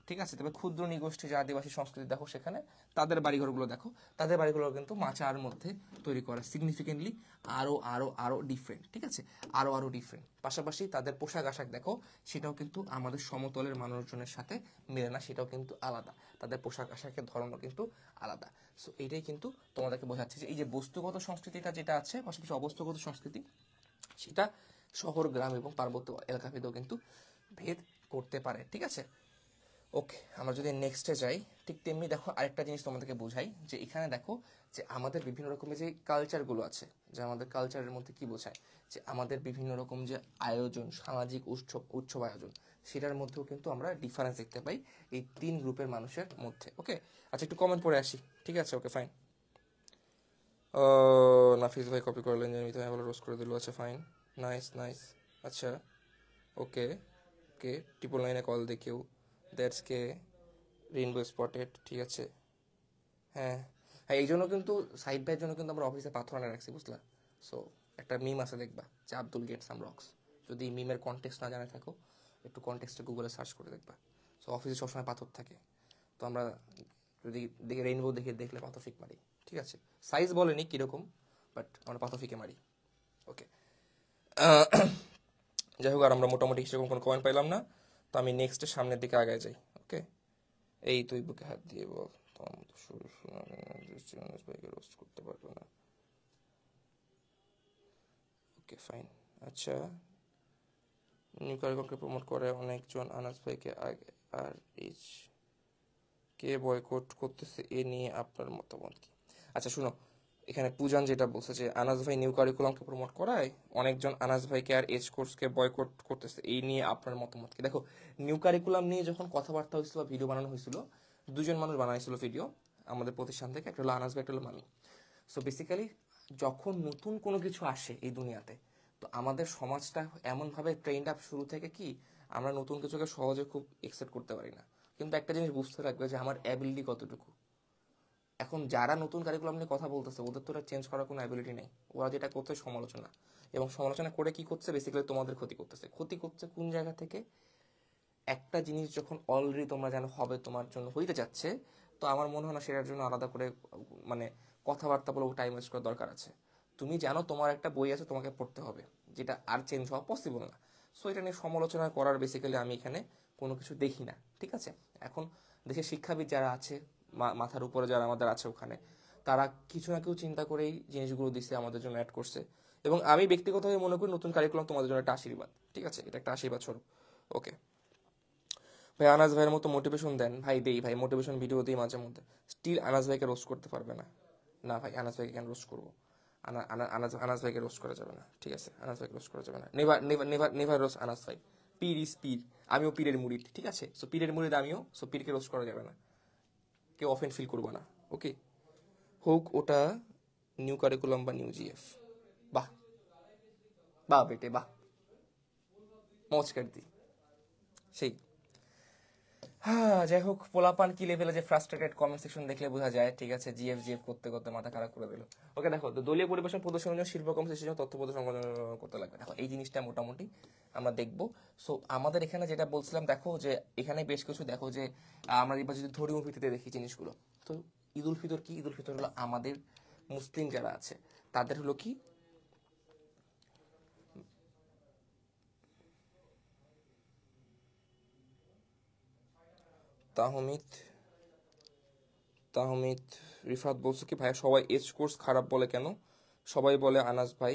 ঠিক আছে। তবে ক্ষুদ্র নিগোষ্ঠী যে আদিবাসী সংস্কৃতি দেখো, সেখানে তাদের বাড়িঘরগুলো দেখো, তাদের বাড়িগুলো কিন্তু মাচার মধ্যে তৈরি করা, সিগনিফিকেন্টলি আরো আরো আরো ডিফারেন্ট, ঠিক আছে, আরো আরো ডিফারেন্ট। পাশাপাশি তাদের পোশাক আশাক দেখো, সেটাও কিন্তু আমাদের সমতলের মানুষজনের সাথে মেলে না, সেটাও কিন্তু আলাদা, তাদের পোশাক আশাকের ধরনও কিন্তু আলাদা। সো এইটাই কিন্তু তোমাদেরকে বোঝাচ্ছে যে এই যে বস্তুগত সংস্কৃতিটা যেটা আছে, পাশাপাশি অবস্থাগত সংস্কৃতি, সেটা শহর, গ্রাম এবং পার্বত্য এলাকাভেদেও কিন্তু ভেদ করতে পারে, ঠিক আছে। ওকে, আমরা যদি নেক্সটে যাই, ঠিক তেমনি দেখো আরেকটা জিনিস তোমাদেরকে বোঝাই, যে এখানে দেখো যে আমাদের বিভিন্ন রকমের যে কালচারগুলো আছে, যে আমাদের কালচারের মধ্যে কি বোঝায়, যে আমাদের বিভিন্ন রকম যে আয়োজন, সামাজিক উৎসব আয়োজন, সেটার মধ্যেও কিন্তু আমরা ডিফারেন্স দেখতে পাই এই 3 গ্রুপের মানুষের মধ্যে। ওকে, আচ্ছা একটু কমেন্ট পড়ে আসি, ঠিক আছে, ওকে ফাইন। নাফিস ভাই কপি করলেন, জানি ভাই বলে রোস্ট করে দিল, আচ্ছা ফাইন, নাইস নাইস, আচ্ছা ওকে ওকে। 999 কল দে কেউ, দ্যাটস কে রেইনবো স্পটেড, ঠিক আছে। হ্যাঁ হ্যাঁ, এই জন্য কিন্তু সাইড বাইয়ের জন্য কিন্তু আমরা অফিসে পাথর আনে রাখছি, বুঝলা। সো একটা মিম আছে দেখবা, যে আব্দুল গেট সাম রক্স, যদি মিমের কনটেক্সট না জানে থাকো, একটু কনটেক্সটে গুগলে সার্চ করে দেখবা। সো অফিসে সবসময় পাথর থাকে, তো আমরা যদি দেখে রেইনবো দেখলে পাথর ফিক মারি, ঠিক আছে। সাইজ বলেনি কীরকম, বাট আমরা পাথর ফিকে মারি, ওকে। যাই হোক, আর আমরা মোটামুটি সেরকম কোনো কমেন্ট পাইলাম না, তো আমি নেক্সটের সামনের দিকে আগায় যাই, ওকে। এই তুই বুকে হাত দিয়ে বল, তোমার মতো শুরু ভাইকে রোস্ট করতে পারবে না, ওকে ফাইন। আচ্ছা, নিউ কারিকুলামকে প্রমোট করে অনেকজন, আনাস ভাইকে আগে আর এইচ কে বয়কট করতেছে, এ নিয়ে আপনার মতামত কি? আচ্ছা শুনো, এখানে পূজান যেটা বলছে যে আনাস ভাই নিউ কারিকুলামকে প্রমোট করায় অনেকজন আনাস ভাইকে আর এইচ কোর্সকে বয়কট করতেছে, এই নিয়ে আপনার মতামত কি? দেখো, নিউ কারিকুলাম নিয়ে যখন কথাবার্তা হয়েছিল বা ভিডিও বানানো হয়েছিল, 2জন মানুষ বানাইছিল ভিডিও আমাদের প্রতিষ্ঠান থেকে, একটা হলো আনাস ভাই, একটা হলো মামি। সো বেসিক্যালি যখন নতুন কোনো কিছু আসে এই দুনিয়াতে, তো আমাদের সমাজটা এমনভাবে ট্রেন্ড আপ শুরু থেকে কি, আমরা নতুন কিছুকে সহজে খুব একসেপ্ট করতে পারি না। কিন্তু একটা জিনিস বুঝতে রাখবে যে আমার অ্যাবিলিটি কতটুকু। এখন যারা নতুন কারিকুলাম নিয়ে কথা বলতেছে, ওদের তো এটা চেঞ্জ করার কোনো অ্যাবিলিটি নেই, ওরা যেটা করছে সমালোচনা, এবং সমালোচনা করে কি করছে, বেসিক্যালি তোমাদের ক্ষতি করতেছে। ক্ষতি করছে কোন জায়গা থেকে? একটা জিনিস যখন অলরেডি তোমরা জানো হবে, তোমার জন্য হইতে যাচ্ছে, তো আমার মনে হয় না সেটার জন্য আলাদা করে মানে কথাবার্তা বলে টাইম ওয়েস্ট করার দরকার আছে। তুমি জানো তোমার একটা বই আছে, তোমাকে পড়তে হবে, যেটা আর চেঞ্জ হওয়া পসিবল না। সো এটা নিয়ে সমালোচনা করার বেসিক্যালি আমি এখানে কোনো কিছু দেখি না, ঠিক আছে। এখন দেশের শিক্ষাবিদ যারা আছে, মাথার উপরে যারা আমাদের আছে ওখানে, তারা কিছু না কিছু চিন্তা করেই জিনিসগুলো দিচ্ছে, আমাদের জন্য অ্যাড করছে। এবং আমি ব্যক্তিগতভাবে মনে করি নতুন কারিকুলাম তোমাদের জন্য একটা আশীর্বাদ, ঠিক আছে, এটা একটা আশীর্বাদ স্বরূপ, ওকে। ভাই আনাস ভাইয়ের মতো মোটিভেশন দেন। ভাই দেই, ভাই মোটিভেশন ভিডিও দিই মাঝে মধ্যে, স্টিল আনাস ভাইকে রোস্ট করতে পারবে না। না ভাই, আনাস ভাইকে কেন রোস্ট করবো? আনাস ভাইকে রোস্ট করা যাবে না, ঠিক আছে, আনাস ভাইকে রোস্ট করা যাবে না, never never never never roast Anas ভাই। পীর ইজ পীর, আমিও পীরের মুরিদ, ঠিক আছে। সো পীরের মুরিদ আমিও, সো পীরকে রোস্ট করা যাবে না, কেউ অফেন্ড ফিল করবো না, ওকে। হোক ওটা নিউ কারিকুলাম বা নিউ জিএফ, বাহ বাহ বেটে বাহ, মজ করতি সেই। হ্যাঁ, যাই হোক, পোলাপান কি লেভেলে যে ফ্রাস্ট্রেটেড, কমেন্ট সেকশন দেখলে বোঝা যায়, ঠিক আছে। জিএফ জিএফ করতে করতে মাথা খারাপ করে দিল, ওকে। দেখো, তো দলীয় পরিবেশন প্রদর্শনের জন্য শিল্প কর্মসূচির জন্য তথ্য প্রদর্শন করতে লাগবে। দেখো এই জিনিসটা মোটামুটি আমরা দেখবো। সো আমাদের এখানে যেটা বলছিলাম, দেখো যে এখানে বেশ কিছু, দেখো যে আমরা এবার যদি ধর্মীয় ভিত্তিতে দেখি জিনিসগুলো, তো ঈদ উল ফিতর কি? ঈদ উল ফিতর হলো আমাদের মুসলিম যারা আছে তাদের হলো কি, তাহমিদ তাহমিদ রিফাত বলছে কি, ভাইয়া সবাই এজ কোর্স খারাপ বলে কেন? সবাই বলে আনাস ভাই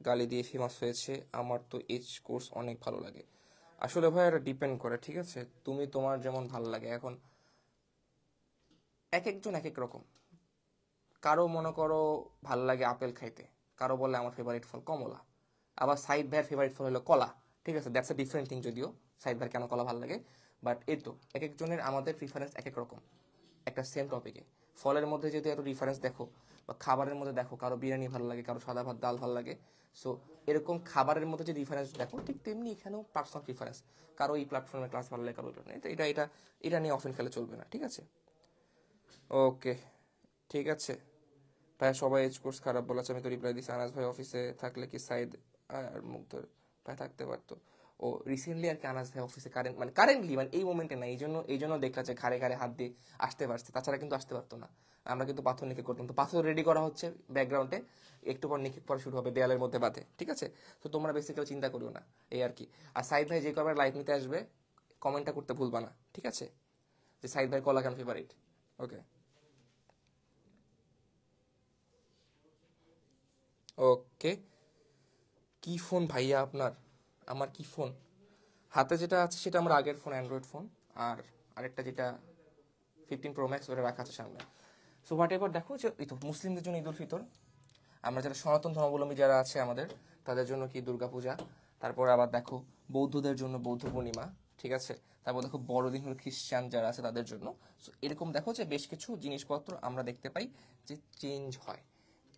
গালি দিয়ে ফেমাস হয়েছে, আমার তো এজ কোর্স অনেক ভালো লাগে। আসলে ভাই এটা ডিপেন্ড করে, ঠিক আছে, তুমি তোমার যেমন ভালো লাগে। এখন এক একজন এক এক রকম, কারো মনে করো ভালো লাগে আপেল খাইতে, কারো বলে আমার ফেভারিট ফল কমলা, আবার সাইদ ভাইয়ের ফেভারিট ফল হলো কলা, ঠিক আছে। That's a different thing. যদিও সাইদ ভাইয়ের কেন কলা ভালো লাগে, বাট এই তো এক একজনের আমাদের প্রিফারেন্স এক এক রকম একটা সেম টপিকে। ফলের মধ্যে যদি এত রিফারেন্স দেখো বা খাবারের মধ্যে দেখো, কারো বিরিয়ানি ভালো লাগে, কারো সাদা ভাত ডাল ভালো লাগে। সো এরকম খাবারের মধ্যে যে রিফারেন্স দেখো, ঠিক তেমনি এখানেও পার্সোনাল প্রিফারেন্স, কারো এই প্ল্যাটফর্মের ক্লাস ভালো লাগে, কারো এটা এটা এটা নিয়ে অফেন খেলে চলবে না, ঠিক আছে? ওকে, ঠিক আছে ভাই। সবাই এজ কোর্স খারাপ বলেছে, আমি তো রিপ্লাই দিচ্ছি। আনাস ভাই অফিসে থাকলে কি সাইদ আর মুগ্ধ ভাই থাকতে পারতো? ও রিসেন্টলি আর কি আনাস ভাই অফিসে কারেন্টলি মানে এই মোমেন্টে না, এই জন্য দেখলা যে ঘাড়ে ঘাড়ে হাত দিয়ে আসতে পারছে, তাছাড়া কিন্তু আসতে পারতো না। আমরা কিন্তু পাথর নিক্ষেপ করতাম, তো পাথর রেডি করা হচ্ছে ব্যাকগ্রাউন্ডে, একটু পর নিক্ষেপ করা শুরু হবে দেয়ালের মধ্যে বাঁধে, ঠিক আছে? তো তোমরা বেসিক্যালি চিন্তা করিও না, এই আর কি। আর সাইদ ভাই যে কবার লাইভ নিতে আসবে কমেন্টটা করতে ভুলবা না, ঠিক আছে? যে সাইদ ভাই কলা খান ফেভারিট। ওকে ওকে। কি ফোন ভাইয়া আপনার? আমার কি ফোন? হাতে যেটা আছে সেটা আমার আগের ফোন, অ্যান্ড্রয়েড ফোন। আর আরেকটা যেটা 15 Pro Max, ওটা রাখা আছে সামনে। সো হোয়াট এভার, দেখো যে এই তো মুসলিমদের জন্য ঈদ উল ফিতর, আমরা যারা সনাতন ধর্মাবলম্বী যারা আছে আমাদের, তাদের জন্য কি দুর্গাপূজা। তারপর আবার দেখো বৌদ্ধদের জন্য বৌদ্ধ পূর্ণিমা, ঠিক আছে? তারপর দেখো বড়দিন হলো খ্রিস্টান যারা আছে তাদের জন্য। সো এরকম দেখো যে বেশ কিছু জিনিসপত্র আমরা দেখতে পাই যে চেঞ্জ হয়।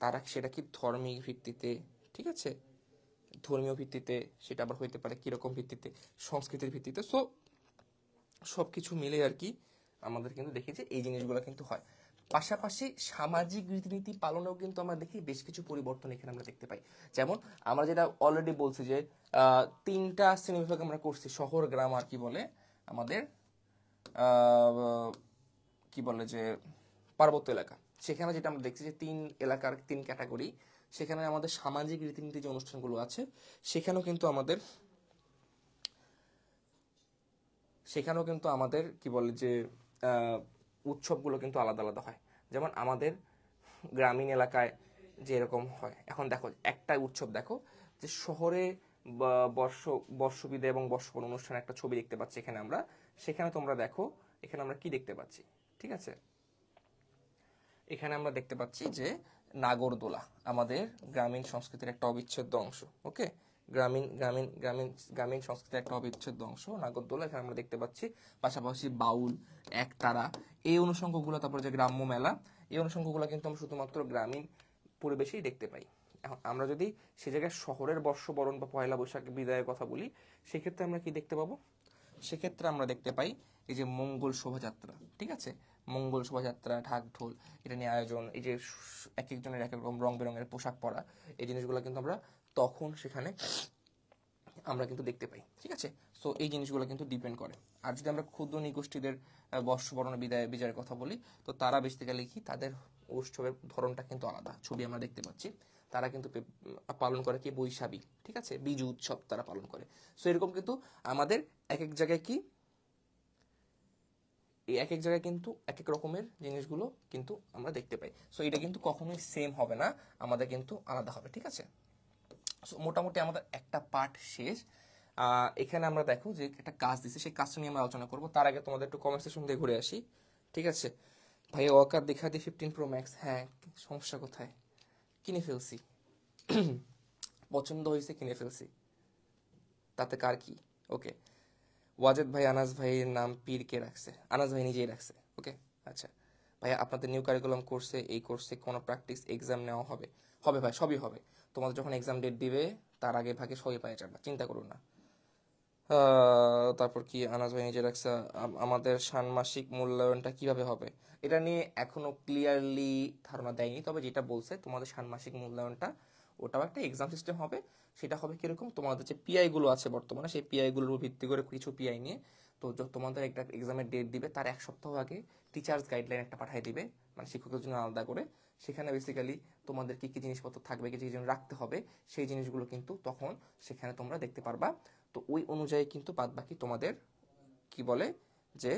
তারা সেটা কি ধর্মীয় ভিত্তিতে, ঠিক আছে, ধর্মীয় ভিত্তিতে, সেটা আবার হইতে পারে কিরকম ভিত্তিতে, সংস্কৃতির ভিত্তিতে। সো সব কিছু মিলে আর কি আমাদের কিন্তু দেখি যে এই জিনিসগুলো কিন্তু হয়। পাশাপাশি সামাজিক রীতিনীতি পালনেও কিন্তু আমরা দেখি বেশ কিছু পরিবর্তন এখানে আমরা দেখতে পাই। যেমন আমরা যেটা অলরেডি বলছি যে 3টা শ্রেণীবিভাগ আমরা করছি, শহর গ্রাম আর কি বলে আমাদের কি বলে যে পার্বত্য এলাকা। সেখানে যেটা আমরা দেখছি যে 3 ক্যাটাগরি। সেখানে আমাদের সামাজিক রীতিনীতি যে অনুষ্ঠানগুলো আছে সেখানেও কিন্তু আমাদের কি বলে যে উৎসবগুলো কিন্তু আলাদা আলাদা হয়। যেমন আমাদের গ্রামীণ এলাকায় যে এরকম হয়, এখন দেখো একটা উৎসব দেখো যে শহরে বর্ষবিদায় এবং বর্ষবরণ অনুষ্ঠানে একটা ছবি দেখতে পাচ্ছি এখানে আমরা। সেখানে তোমরা দেখো এখানে আমরা কি দেখতে পাচ্ছি, ঠিক আছে? এখানে আমরা দেখতে পাচ্ছি যে নাগরদোলা আমাদের গ্রামীণ সংস্কৃতির একটা অবিচ্ছেদ্য অংশ। ওকে, গ্রামীণ গ্রামীণ গ্রামীণ গ্রামীণ সংস্কৃতির একটা অবিচ্ছেদ্য অংশ নাগরদোলা, এখানে আমরা দেখতে পাচ্ছি। পাশাপাশি বাউল, একতারা, এই অনুষঙ্গগুলো, তারপরে যে গ্রাম্য মেলা, এই অনুষঙ্গগুলো কিন্তু আমরা শুধুমাত্র গ্রামীণ পরিবেশেই দেখতে পাই। এখন আমরা যদি সে জায়গায় শহরের বর্ষবরণ বা পয়লা বৈশাখ বিদায়ের কথা বলি, সেক্ষেত্রে আমরা কি দেখতে পাবো? সেক্ষেত্রে আমরা দেখতে পাই এই যে মঙ্গল শোভাযাত্রা, ঠিক আছে? মঙ্গল শোভাযাত্রা, ঢাক ঢোল, এটা নিয়ে আয়োজন, এই যে এক একজনের এক এক রকম রং বেরঙের পোশাক পরা, এই জিনিসগুলো কিন্তু আমরা তখন সেখানে আমরা কিন্তু দেখতে পাই, ঠিক আছে? সো এই জিনিসগুলো কিন্তু ডিপেন্ড করে। আর যদি আমরা ক্ষুদ্র নিগোষ্ঠীদের বর্ষবরণ বিজয়ের কথা বলি, তো তারা বেসিক্যালি কি তাদের উৎসবের ধরনটা কিন্তু আলাদা, ছবি আমরা দেখতে পাচ্ছি। তারা কিন্তু পালন করে কি বৈশাখী, ঠিক আছে, বিজু উৎসব তারা পালন করে। সো এরকম কিন্তু আমাদের এক এক জায়গায় কি এই এক এক জায়গায় কিন্তু এক এক রকমের জিনিসগুলো কিন্তু আমরা দেখতে পাই। সো এটা কিন্তু কখনোই সেম হবে না, আমাদের কিন্তু আলাদা হবে, ঠিক আছে? সো মোটামুটি আমাদের একটা পার্ট শেষ। এখানে আমরা দেখো যে একটা কাজ দিচ্ছে, সেই কাজটা নিয়ে আমরা আলোচনা করবো। তার আগে তোমাদের একটু কমেন্ট সেকশন দিয়ে ঘুরে আসি, ঠিক আছে? ভাই ওয়াকার দেখা দিই 15 Pro Max, হ্যাঁ সমস্যা কোথায়? কিনে ফেলছি, পছন্দ হয়েছে কিনে ফেলছি, তাতে কার কি? ওকে, ওয়াজেদ ভাই আনাস ভাইয়ের নাম পীর কে রাখছে? আনাস ভাই নিজেই রাখছে। ওকে, আচ্ছা ভাইয়া, আপনাদের নিউ কারিকুলাম কোর্সে এই কোর্সে কোনো প্র্যাকটিস এক্সাম নেওয়া হবে? হবে ভাই, সবই হবে। তোমাদের যখন এক্সাম ডেট দিবে তার আগে ভাগে সবই পাওয়া যাবে, চিন্তা করো না। তারপর কি আনাস ভাই নিজে রাখছে? আমাদের ষান্মাসিক মূল্যায়নটা কিভাবে হবে? এটা নিয়ে এখনো ক্লিয়ারলি ধারণা দেয়নি, তবে যেটা বলছে তোমাদের ষান্মাসিক মূল্যায়নটা ওটাও একটা এক্সাম সিস্টেম হবে। সেটা হবে কিরকম, তোমাদের যে পিআই গুলো আছে বর্তমানে, সেই পিআই গুলোর উপর ভিত্তি করে কিছু পিআই নিয়ে, তো তোমাদের একটা এক্সামের ডেট দিবে তার 1 সপ্তাহ আগে টিচার্স গাইডলাইন একটা পাঠিয়ে দিবে, মানে শিক্ষকদের জন্য আলাদা করে। সেখানে বেসিক্যালি তোমাদের কি কি জিনিসপত্র থাকবে, কি কি জিনিস রাখতে হবে, সেই জিনিসগুলো কিন্তু তখন সেখানে তোমরা দেখতে পারবা। তো ওই অনুযায়ী কিন্তু বাদ বাকি তোমাদের কি বলে যে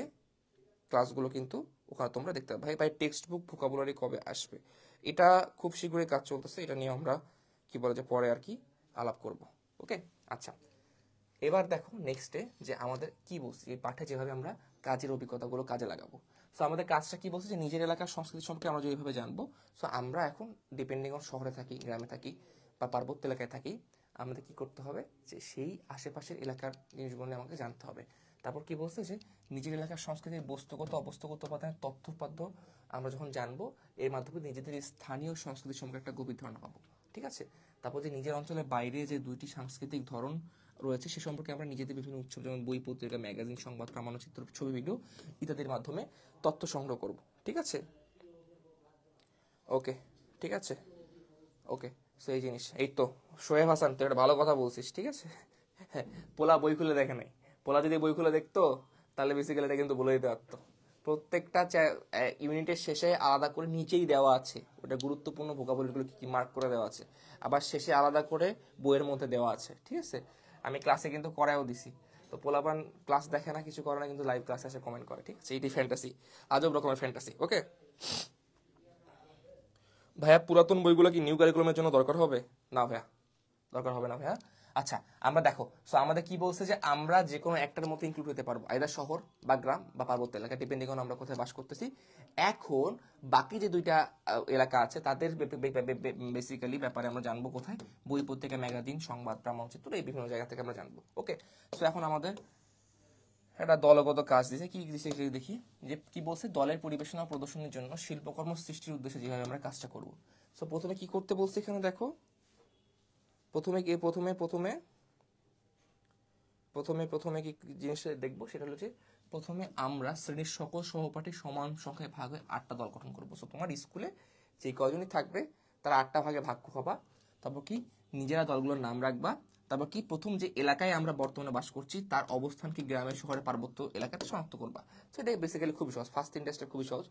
ক্লাসগুলো কিন্তু ওখানে তোমরা দেখতে পাবে। ভাই ভাই টেক্সট বুক ভোকাবুলারি কবে আসবে? এটা খুব শীঘ্রই কাজ চলতেছে, এটা নিয়ে আমরা কি বলে যে পরে আর কি আলাপ করব। ওকে, আচ্ছা এবার দেখো নেক্সটে যে আমাদের কি বলছি, এই পাঠে যেভাবে আমরা কাজের অভিজ্ঞতাগুলো কাজে লাগাবো। সো আমাদের কাজটা কি বলছে যে নিজের এলাকার সংস্কৃতি সম্পর্কে আমরা যেভাবে জানবো। সো আমরা এখন ডিপেন্ডিং অন শহরে থাকি, গ্রামে থাকি বা পার্বত্য এলাকায় থাকি, আমাদের কি করতে হবে যে সেই আশেপাশের এলাকার জিনিসগুলো নিয়ে আমাকে জানতে হবে। তারপর কি বলছে যে নিজের এলাকার সংস্কৃতির বস্তুগত অবস্তুগত উপাদানের তথ্য উপাদ্য আমরা যখন জানবো, এর মাধ্যমে নিজেদের স্থানীয় সংস্কৃতি সম্পর্কে একটা গভীর ধারণা পাবো। ঠিক আছে, তারপর যে নিজের অঞ্চলের বাইরে যে দুইটি সাংস্কৃতিক ধরন রয়েছে সে সম্পর্কে আমরা নিজেদের বিভিন্ন উৎসব যেমন বই, পত্রিকা, ম্যাগাজিন, সংবাদ, প্রামাণ্যচিত্র, ছবি, ভিডিও ইত্যাদির মাধ্যমে তথ্য সংগ্রহ করব। ঠিক আছে, ওকে, ঠিক আছে, ওকে। সেই জিনিস এই তো শোয়েব হাসান, তুই একটা ভালো কথা বলছিস। ঠিক আছে, হ্যাঁ, পোলা বই খুলে দেখে নাই। পোলা যদি বই খুলে দেখতো তাহলে বেসিক্যালি এটা কিন্তু বলে দিতে পারতো। প্রত্যেকটা ইউনিটের শেষে আলাদা করে নিচেই দেওয়া আছে ওটা গুরুত্বপূর্ণ ভোকাবুলারিগুলো কি কি মার্ক করে দেওয়া আছে, আবার শেষে আলাদা করে বইয়ের মধ্যে দেওয়া আছে। ঠিক আছে, আমি ক্লাসে কিন্তু করায়ও দিছি। তো পোলাপান ক্লাস দেখে না, কিছু করে না, কিন্তু লাইভ ক্লাসে এসে কমেন্ট করে। ঠিক আছে, এটি ফ্যান্টাসি, আজব রকমের ফ্যান্টাসি। ওকে ভাইয়া, পুরাতন বইগুলো কি নিউ কারিকুলামের জন্য দরকার হবে? না ভাইয়া, দরকার হবে না ভাইয়া। আচ্ছা, আমরা দেখো, সো আমাদের কি বলছে যে আমরা যে কোনো একটার মধ্যে ইনক্লুড হতে পারবো, আইদার শহর বা গ্রাম বা পার্বত্য এলাকা, ডিপেন্ডিং অন আমরা কোথায় বাস করতেছি। এখন বাকি যে দুইটা এলাকা আছে তাদের বেসিক্যালি ব্যাপারে আমরা জানবো কোথায়, বই, পত্রিকা, ম্যাগাজিন, সংবাদ, প্রামাণ্যচিত্র, এই বিভিন্ন জায়গা থেকে আমরা জানবো। ওকে, সো এখন আমাদের একটা দলগত কাজ দিয়েছে, কি দিয়েছে দেখি, যে কি বলছে, দলের পরিবেশনা ও প্রদর্শনের জন্য শিল্পকর্ম সৃষ্টির উদ্দেশ্যে যেভাবে আমরা কাজটা করবো। সো প্রথমে কি করতে বলছে এখানে দেখো, প্রথমে কি জিনিসটা দেখবো, সেটা হলো যে প্রথমে আমরা শ্রেণীর সকল সহপাঠী সমান সংখ্যায় ভাগ হয়ে 8টা দল গঠন করবো। সো তোমার স্কুলে যে কয়জনই থাকবে তারা 8টা ভাগে ভাগ হবা। তারপর কি নিজেরা দলগুলোর নাম রাখবা। তারপর কি প্রথম যে এলাকায় আমরা বর্তমানে বাস করছি তার অবস্থান কি গ্রামের, শহরে, পার্বত্য এলাকাতে শনাক্ত করবা। সেটা বেসিক্যালি খুবই সহজ, ফার্স্ট ইন্টারেস্টটা খুবই সহজ।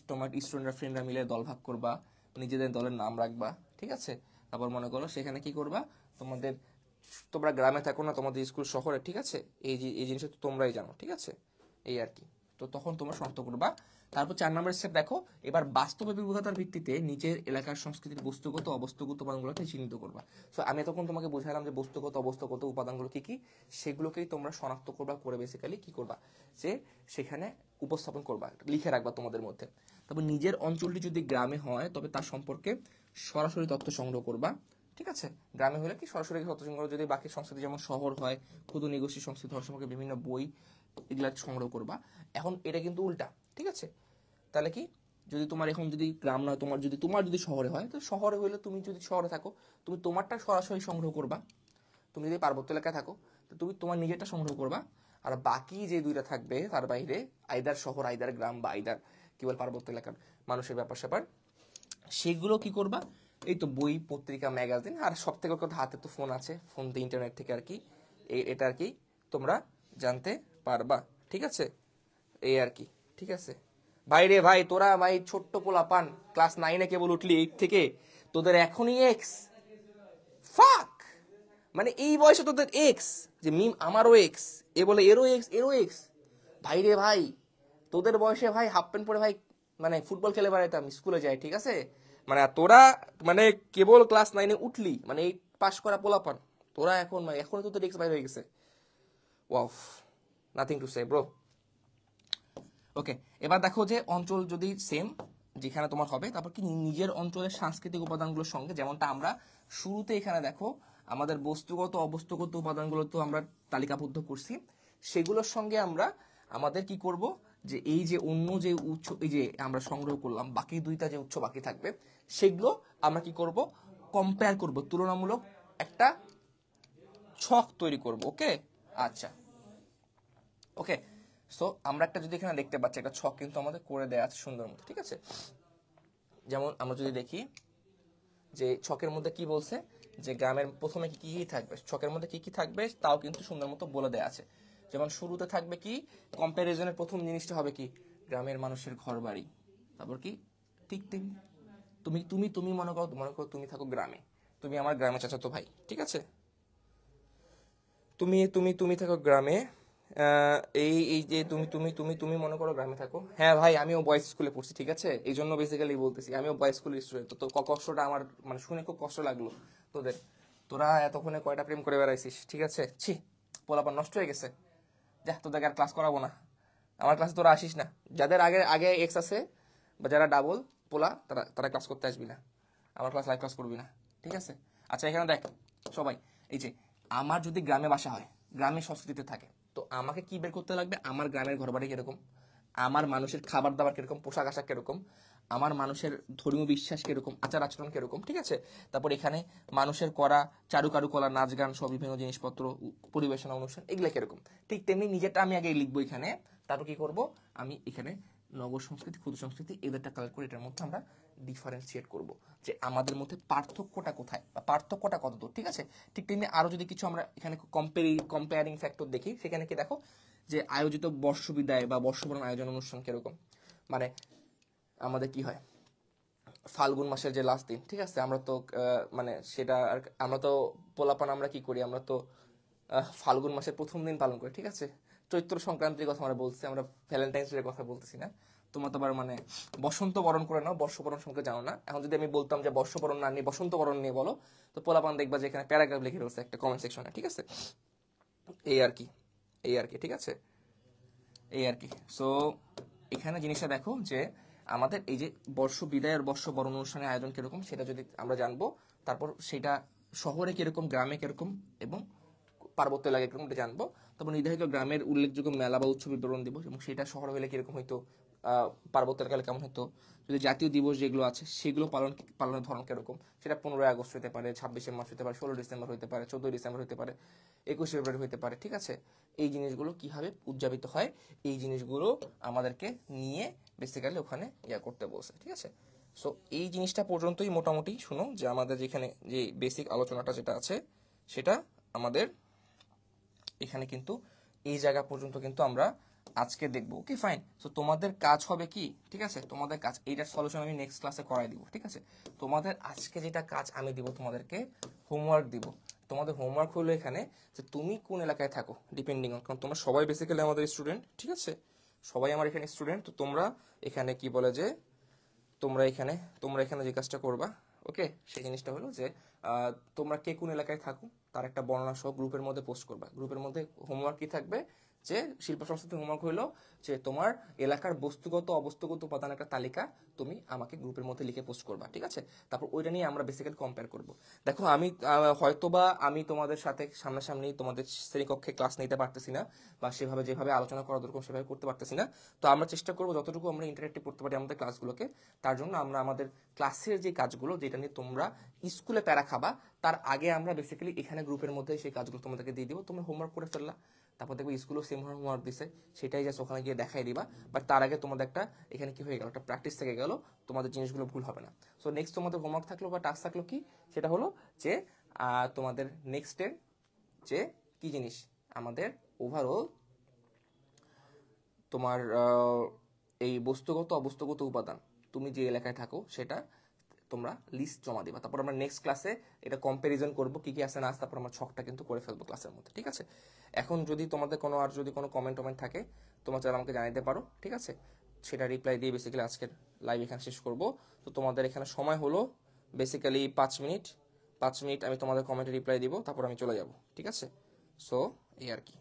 তোমার স্টুডেন্টরা ফ্রেন্ডরা মিলে দল ভাগ করবা, নিজেদের দলের নাম রাখবা। ঠিক আছে, তারপর মনে করো সেখানে কি করবা, তোমরা গ্রামে থাকো না, তোমাদের স্কুল শহরে। ঠিক আছে, এই জিনিসটা তো তোমরাই জানো। ঠিক আছে, এই আর কি। তো তখন তোমরা শনাক্ত করবা। তারপর 4 নম্বর স্টেপ দেখো, এবার বাস্তব অভিজ্ঞতার ভিত্তিতে নিজের এলাকার সংস্কৃতির বস্তুগত অবস্তুগত উপাদানগুলোকে চিহ্নিত করবা। সো আমি তখন তোমাকে বুঝালাম যে বস্তুগত অবস্তুগত উপাদানগুলো কি কি, সেগুলোকেই তোমরা শনাক্ত করবা, করে বেসিক্যালি কি করবা, যে সেখানে উপস্থাপন করবা, লিখে রাখবা তোমাদের মধ্যে। তারপর নিজের অঞ্চলটি যদি গ্রামে হয় তবে তার সম্পর্কে সরাসরি তথ্য সংগ্রহ করবা। ঠিক আছে, গ্রামে হলে কি সরাসরি তথ্য সংগ্রহ, যদি বাকি সংস্কৃতি যেমন শহর হয়, ক্ষুদ্র নিগোষ্ঠী সংস্কৃতি হওয়ার সম্পর্কে বিভিন্ন বই এগুলা সংগ্রহ করবা। এখন এটা কিন্তু উল্টা। ঠিক আছে, তাহলে কি, যদি তোমার এখন যদি গ্রাম নয়, তোমার যদি শহরে হয়, তো শহরে হলে তুমি যদি শহরে থাকো তুমি তোমারটা সরাসরি সংগ্রহ করবা। তুমি যদি পার্বত্য এলাকায় থাকো তো তুমি তোমার নিজেরটা সংগ্রহ করবা। আর বাকি যে দুইটা থাকবে তার বাইরে আইদার শহর, আইদার গ্রাম বা আইদার কেবল পার্বত্য এলাকার মানুষের ব্যাপার স্যাপার, সেগুলো কি করবা, এই তো বই, পত্রিকা, ম্যাগাজিন, আর সব থেকে কথা হাতে তো ফোন আছে, ফোন দিয়ে ইন্টারনেট থেকে আর কি এটা আর কি তোমরা জানতে পারবা। ঠিক আছে, এই আর কি। ঠিক আছে ভাই, রে ভাই, তোরা ভাই ছোট্ট পোলা পান, ক্লাস 9-এ কেবল উঠলি, 8 থেকে তোদের এখনই এক্স, ফাক, মানে এই বয়সে তোদের এক্স, যে মিম আমারও এক্স, এ বলে এরও এক্স। ভাই রে ভাই, তোদের বয়সে ভাই হাফ প্যান্ট পরে ভাই মানে ফুটবল খেলে বেড়াইতাম, স্কুলে যাই। ঠিক আছে, মানে তোরা মানে কেবল ক্লাস 9-এ উঠলি, মানে 8 পাস করা পোলাপান, তোরা এখন তোদের এক্স বাইরে হয়ে গেছে। Wow, nothing to say bro. Okay, এবার দেখো যে অঞ্চল যদি সেম যেখানে তোমার হবে, তারপর কি নিজের অঞ্চলের সাংস্কৃতিক উপাদানগুলোর সঙ্গে, যেমনটা আমরা শুরুতে এখানে দেখো আমাদের বস্তুগত অবস্তুগত উপাদানগুলো তো আমরা তালিকাবদ্ধ করছি, সেগুলোর সঙ্গে আমরা আমাদের কি করব, যে এই যে অন্য যে উৎস, এই যে আমরা সংগ্রহ করলাম বাকি দুইটা যে উৎস বাকি থাকবে, সেগুলো আমরা কি করব, কম্পেয়ার করব, তুলনামূলক একটা ছক তৈরি করব। ওকে, আচ্ছা, ওকে। সো আমরা একটা যদি এখানে দেখতে পাচ্ছি একটা ছক কিন্তু আমাদের করে দেয়া আছে সুন্দর মতো। ঠিক আছে, যেমন আমরা যদি দেখি যে ছকের মধ্যে কি বলছে, যে গ্রামের প্রথমে কি কি থাকবে, ছকের মধ্যে কি কি থাকবে তাও কিন্তু সুন্দর মতো বলে দেয়া আছে। যেমন শুরুতে থাকবে কি, কম্প্যারিজনের প্রথম জিনিসটা হবে কি, গ্রামের মানুষের ঘর বাড়ি। তারপর কি, ঠিক ঠিক তুমি তুমি তুমি মনে করো তুমি থাকো গ্রামে, তুমি আমার গ্রামে চাচাতো ভাই। ঠিক আছে, তুমি তুমি তুমি থাকো গ্রামে, এই এই যে তুমি তুমি তুমি তুমি মনে করো গ্রামে থাকো। হ্যাঁ ভাই, আমিও বয়েজ স্কুলে পড়ছি। ঠিক আছে, এই জন্য বেসিক্যালি বলতেছি, আমিও বয়েজ স্কুলের স্টুডেন্ট। তো কষ্টটা আমার মানে শুনে খুব কষ্ট লাগলো তোদের, তোরা এতক্ষণে কয়টা প্রেম করে বেড়াইছিস। ঠিক আছে, ছি, পোলাপান নষ্ট হয়ে গেছে। যা, তোদেরকে আর ক্লাস করাবো না, আমার ক্লাসে তোরা আসিস না। যাদের আগে আগে এক্স আছে বা যারা ডাবল পোলা, তারা তারা ক্লাস করতে আসবি না, আমার ক্লাস লাইভ ক্লাস করবি না। ঠিক আছে, আচ্ছা এখানে দেখ সবাই, এই যে আমার যদি গ্রামে বাসা হয়, গ্রামের সংস্কৃতিতে থাকে, তো আমাকে কি বের করতে লাগবে, আমার গ্রামের ঘরবাড়ি কিরকম, আমার মানুষের খাবার দাবার কিরকম, পোশাক আশাক কিরকম, আমার মানুষের ধর্মীয় বিশ্বাস কিরকম, আচার আচরণ কিরকম, ঠিক আছে। তারপর এখানে মানুষের করা চারু কলা, নাচ গান সব বিভিন্ন জিনিসপত্র, পরিবেশনা অনুষ্ঠান এগুলো কিরকম। ঠিক তেমনি নিজেরটা আমি আগে লিখবো এখানে, তারপর কি করব, আমি এখানে নগর সংস্কৃতি, ক্ষুদ্র সংস্কৃতি এদেরটা কালেক্ট করে এটার মধ্যে আমরা ডিফারেন্সিয়েট করব যে আমাদের মধ্যে পার্থক্যটা কোথায় বা পার্থক্যটা কত দূর, ঠিক আছে। ঠিক তেমনি আরো যদি কিছু আমরা এখানে কম্পেয়ারিং ফ্যাক্টর দেখি, সেখানে কি দেখো যে আয়োজিত বর্ষবিদায় বা বর্ষবরণ আয়োজন অনুষ্ঠান কিরকম, মানে আমাদের কি হয় ফাল্গুন মাসের যে লাস্ট দিন, ঠিক আছে, আমরা তো মানে সেটা আমরা তো পোলাপান আমরা কি করি, আমরা তো ফাল্গুন মাসের প্রথম দিন পালন করি, ঠিক আছে। চৈত্র সংক্রান্তির কথা আমরা বলছি, আমরা ভ্যালেন্টাইন্স ডে কথা বলতেছি না। তোমরা তো আবার মানে বসন্ত বরণ করে নাও, বর্ষবরণ সম্পর্কে জানো না। এখন যদি আমি বলতাম যে বর্ষবরণ না নিয়ে বসন্ত বরণ নিয়ে বলো, তো পোলাপান দেখবা যে এখানে প্যারাগ্রাফ লিখে রয়েছে একটা কমেন্ট সেকশনে, ঠিক আছে। এই আর কি, ঠিক আছে, এই আর কি। সো এখানে জিনিসটা দেখো যে আমাদের এই যে বর্ষ বিদায় আর বর্ষ বরণ অনুষ্ঠানের আয়োজন কিরকম সেটা যদি আমরা জানবো, তারপর সেটা শহরে কিরকম, গ্রামে কিরকম এবং পার্বত্য এলাকায় কিরকম এটা জানবো। তারপর নির্ধারিত গ্রামের উল্লেখযোগ্য মেলা বা উৎসব বিবরণ দিব, এবং সেটা শহর হলে কিরকম হইতো, পার্বত্য এলাকায় কেমন হতো। যদি জাতীয় দিবস যেগুলো আছে সেগুলো পালনের ধরন কিরকম, সেটা 15ই আগস্ট হতে পারে, 26শে মার্চ হতে পারে, 16 ডিসেম্বর হতে পারে, 14 ডিসেম্বর হতে পারে, 21 ফেব্রুয়ারি হতে পারে, ঠিক আছে। এই জিনিসগুলো কিভাবে উদযাপিত হয়, এই জিনিসগুলো আমাদেরকে নিয়ে বেসিক্যালি ওখানে করতে বলছে, ঠিক আছে। সো এই জিনিসটা পর্যন্তই মোটামুটি শুনো, যে আমাদের যেখানে যে বেসিক আলোচনাটা যেটা আছে সেটা আমাদের এখানে কিন্তু এই জায়গা পর্যন্ত কিন্তু আমরা আজকে দেখবো। Okay fine. সো তোমাদের কাজ হবে কি, ঠিক আছে, তোমাদের কাজ এইটার সলিউশন আমি নেক্সট ক্লাসে করাই দিব, ঠিক আছে। তোমাদের আজকে যেটা কাজ আমি দিব, তোমাদেরকে হোমওয়ার্ক দিব। তোমাদের হোমওয়ার্ক হলো এখানে যে তুমি কোন এলাকায় থাকো, ডিপেন্ডিং অন, কারণ তোমরা সবাই বেসিক্যালি আমাদের স্টুডেন্ট, ঠিক আছে, সবাই আমার এখানে স্টুডেন্ট। তো তোমরা এখানে কি বলে যে তোমরা এখানে যে কাজটা করবা, ওকে, সেই জিনিসটা হলো যে তোমরা কে কোন এলাকায় থাকো তার একটা বর্ণনা সহ গ্রুপের মধ্যে পোস্ট করবা। গ্রুপের মধ্যে হোমওয়ার্ক কি থাকবে, যে শিল্প সংস্কৃতির হোমওয়ার্ক হলো যে তোমার এলাকার বস্তুগত অবস্তুগত উপাদান একটা তালিকা তুমি আমাকে গ্রুপের মধ্যে লিখে পোস্ট করবা, ঠিক আছে। তারপর ওইটা নিয়ে আমরা বেসিক্যালি কম্পেয়ার করব। দেখো আমি হয়তোবা আমি তোমাদের সাথে সামনাসামনি তোমাদের শ্রেণীকক্ষে ক্লাস নিতে পারতেছি না, বা সেভাবে যেভাবে আলোচনা করা দরকার সেভাবে করতে পারতেছি না। তো আমরা চেষ্টা করবো যতটুকু আমরা ইন্টারেক্টিভ করতে পারি আমাদের ক্লাসগুলোকে। তার জন্য আমরা আমাদের ক্লাসের যে কাজগুলো যেটা নিয়ে তোমরা স্কুলে প্যারা খাবা, তার আগে আমরা বেসিক্যালি এখানে গ্রুপের মধ্যে সেই কাজগুলো তোমাদেরকে দিয়ে দিব। তোমরা হোমওয়ার্ক করে ফেললা, তারপর দেখবো স্কুলেও সেম হোমওয়ার্ক দিছে, সেটাই জাস্ট ওখানে গিয়ে দেখাই দিবা। বাট তার আগে তোমাদের একটা এখানে কি হয়ে গেল, একটা প্র্যাকটিস থেকে গেল, তোমাদের জিনিসগুলো ভুল হবে না। সো নেক্সট তোমাদের হোমওয়ার্ক থাকলো বা টাস্ক থাকলো কি, সেটা হলো যে তোমাদের নেক্সটের যে কি জিনিস, আমাদের ওভারঅল তোমার এই বস্তুগত অবস্তুগত উপাদান তুমি যে এলাকায় থাকো সেটা তোমরা লিস্ট জমা দিবা। তারপর আমরা নেক্সট ক্লাসে এটা কম্প্যারিজন করবো কি কি আছে না আছে, তারপর আমরা ছকটা কিন্তু করে ফেলবো ক্লাসের মধ্যে, ঠিক আছে। এখন যদি তোমাদের যদি কোনো কমেন্ট থাকে তোমরা চাইলে আমাকে জানাতে পারো, ঠিক আছে। সেটা রিপ্লাই দিয়ে বেসিক্যালি আজকের লাইভ এখানে শেষ করব। তো তোমাদের এখানে সময় হলো বেসিক্যালি 5 মিনিট। 5 মিনিট আমি তোমাদের কমেন্টে রিপ্লাই দিব, তারপর আমি চলে যাব, ঠিক আছে। সো এই আর কি।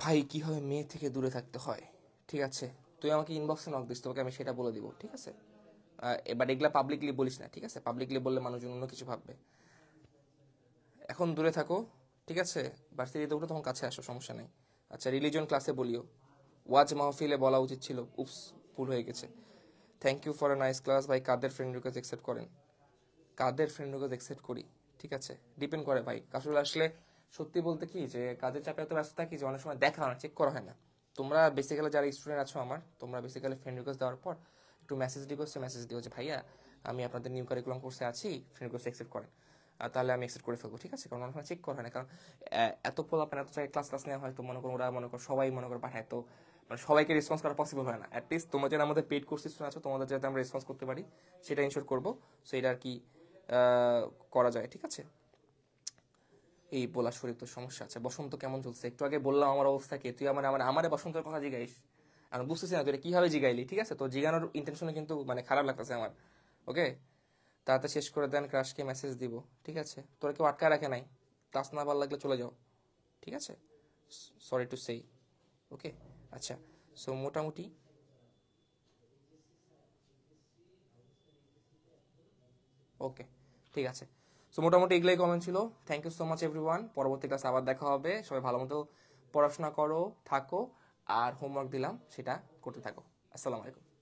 ভাই কিভাবে মেয়ে থেকে দূরে থাকতে হয়, ঠিক আছে, তুই আমাকে ইনবক্সে নক দিস, তোকে আমি সেটা বলে দিব, ঠিক আছে। এবার এগুলা পাবলিকলি বলিস না, ঠিক আছে, পাবলিকলি বললে মানুষজন অন্য কিছু ভাববে। এখন দূরে থাকো, ঠিক আছে, ভার্সিটিতে উঠে তখন কাছে আসো, সমস্যা নেই। আচ্ছা, রিলিজন ক্লাসে বলিও, ওয়াজ মাহফিলে বলা উচিত ছিল, উপস, ভুল হয়ে গেছে। Thank you for a nice class. ভাই কাদের ফ্রেন্ড রিকোয়েস্ট অ্যাকসেপ্ট করেন, কাদের ফ্রেন্ড রিকোয়েস্ট অ্যাকসেপ্ট করি, ঠিক আছে, ডিপেন্ড করে ভাই। আসলে আসলে সত্যি বলতে কি যে কাজের চাপে এত ব্যস্ত থাকি যে অনেক সময় দেখা হয় না, চেক করা হয় না। তোমরা বেসিক্যালি যারা স্টুডেন্ট আছো আমার, তোমরা বেসিক্যালি ফ্রেন্ড রিকোয়েস্ট দেওয়ার পর একটু মেসেজ দিও যে ভাইয়া আমি আপনাদের নিউ কারিকুলাম কোর্সে আছি, ফ্রেন্ড রিকোয়েস্ট অ্যাকসেপ্ট করেন, তাহলে আমি অ্যাকসেপ্ট করে ফেলবো, ঠিক আছে। কারণ অনেক সময় চেক করা হয় না, কারণ এত পোলাপেন এত জায়গায় ক্লাস নেওয়া হয়, তো মনে করো ওরা সবাই পাঠায়, তো মানে সবাইকে রেসপন্স করা পসিবল হয় না। অ্যাটলিস্ট তোমরা যারা আমাদের পেইড কোর্স স্টুডেন্ট আছো, তোমাদের যাতে আমরা রেসপন্স করতে পারি সেটা ইনশোর করবো। সো এটা আর কি করা যায়, ঠিক আছে। এই বলা শরীর তো সমস্যা আছে। বসন্ত কেমন চলছে একটু আগে বললাম আমার অবস্থা কি, তুই আমারে বসন্তের কথা জিগাইস, আমি বুঝতেছি না তুই কিভাবে জিগাইলি, ঠিক আছে। তো জিগানোর ইন্টেনশনে কিন্তু মানে খারাপ লাগতেছে আমার, ওকে। তাড়াতাড়ি শেষ করে দেন, ক্রাশকে মেসেজ দিব, ঠিক আছে। তোরা কেউ আটকায় রাখে নাই, ক্লাস না ভালো লাগলে চলে যাও, ঠিক আছে, সরি টু সেই, ওকে। আচ্ছা, সো মোটামুটি ওকে, ঠিক আছে। সো মোটামুটি এগুলোই কমেন্ট ছিল। Thank you so much everyone. পরবর্তী ক্লাসে আবার দেখা হবে। সবাই ভালো মতো পড়াশোনা করো, থাকো, আর হোমওয়ার্ক দিলাম সেটা করতে থাকো। আসসালামু আলাইকুম।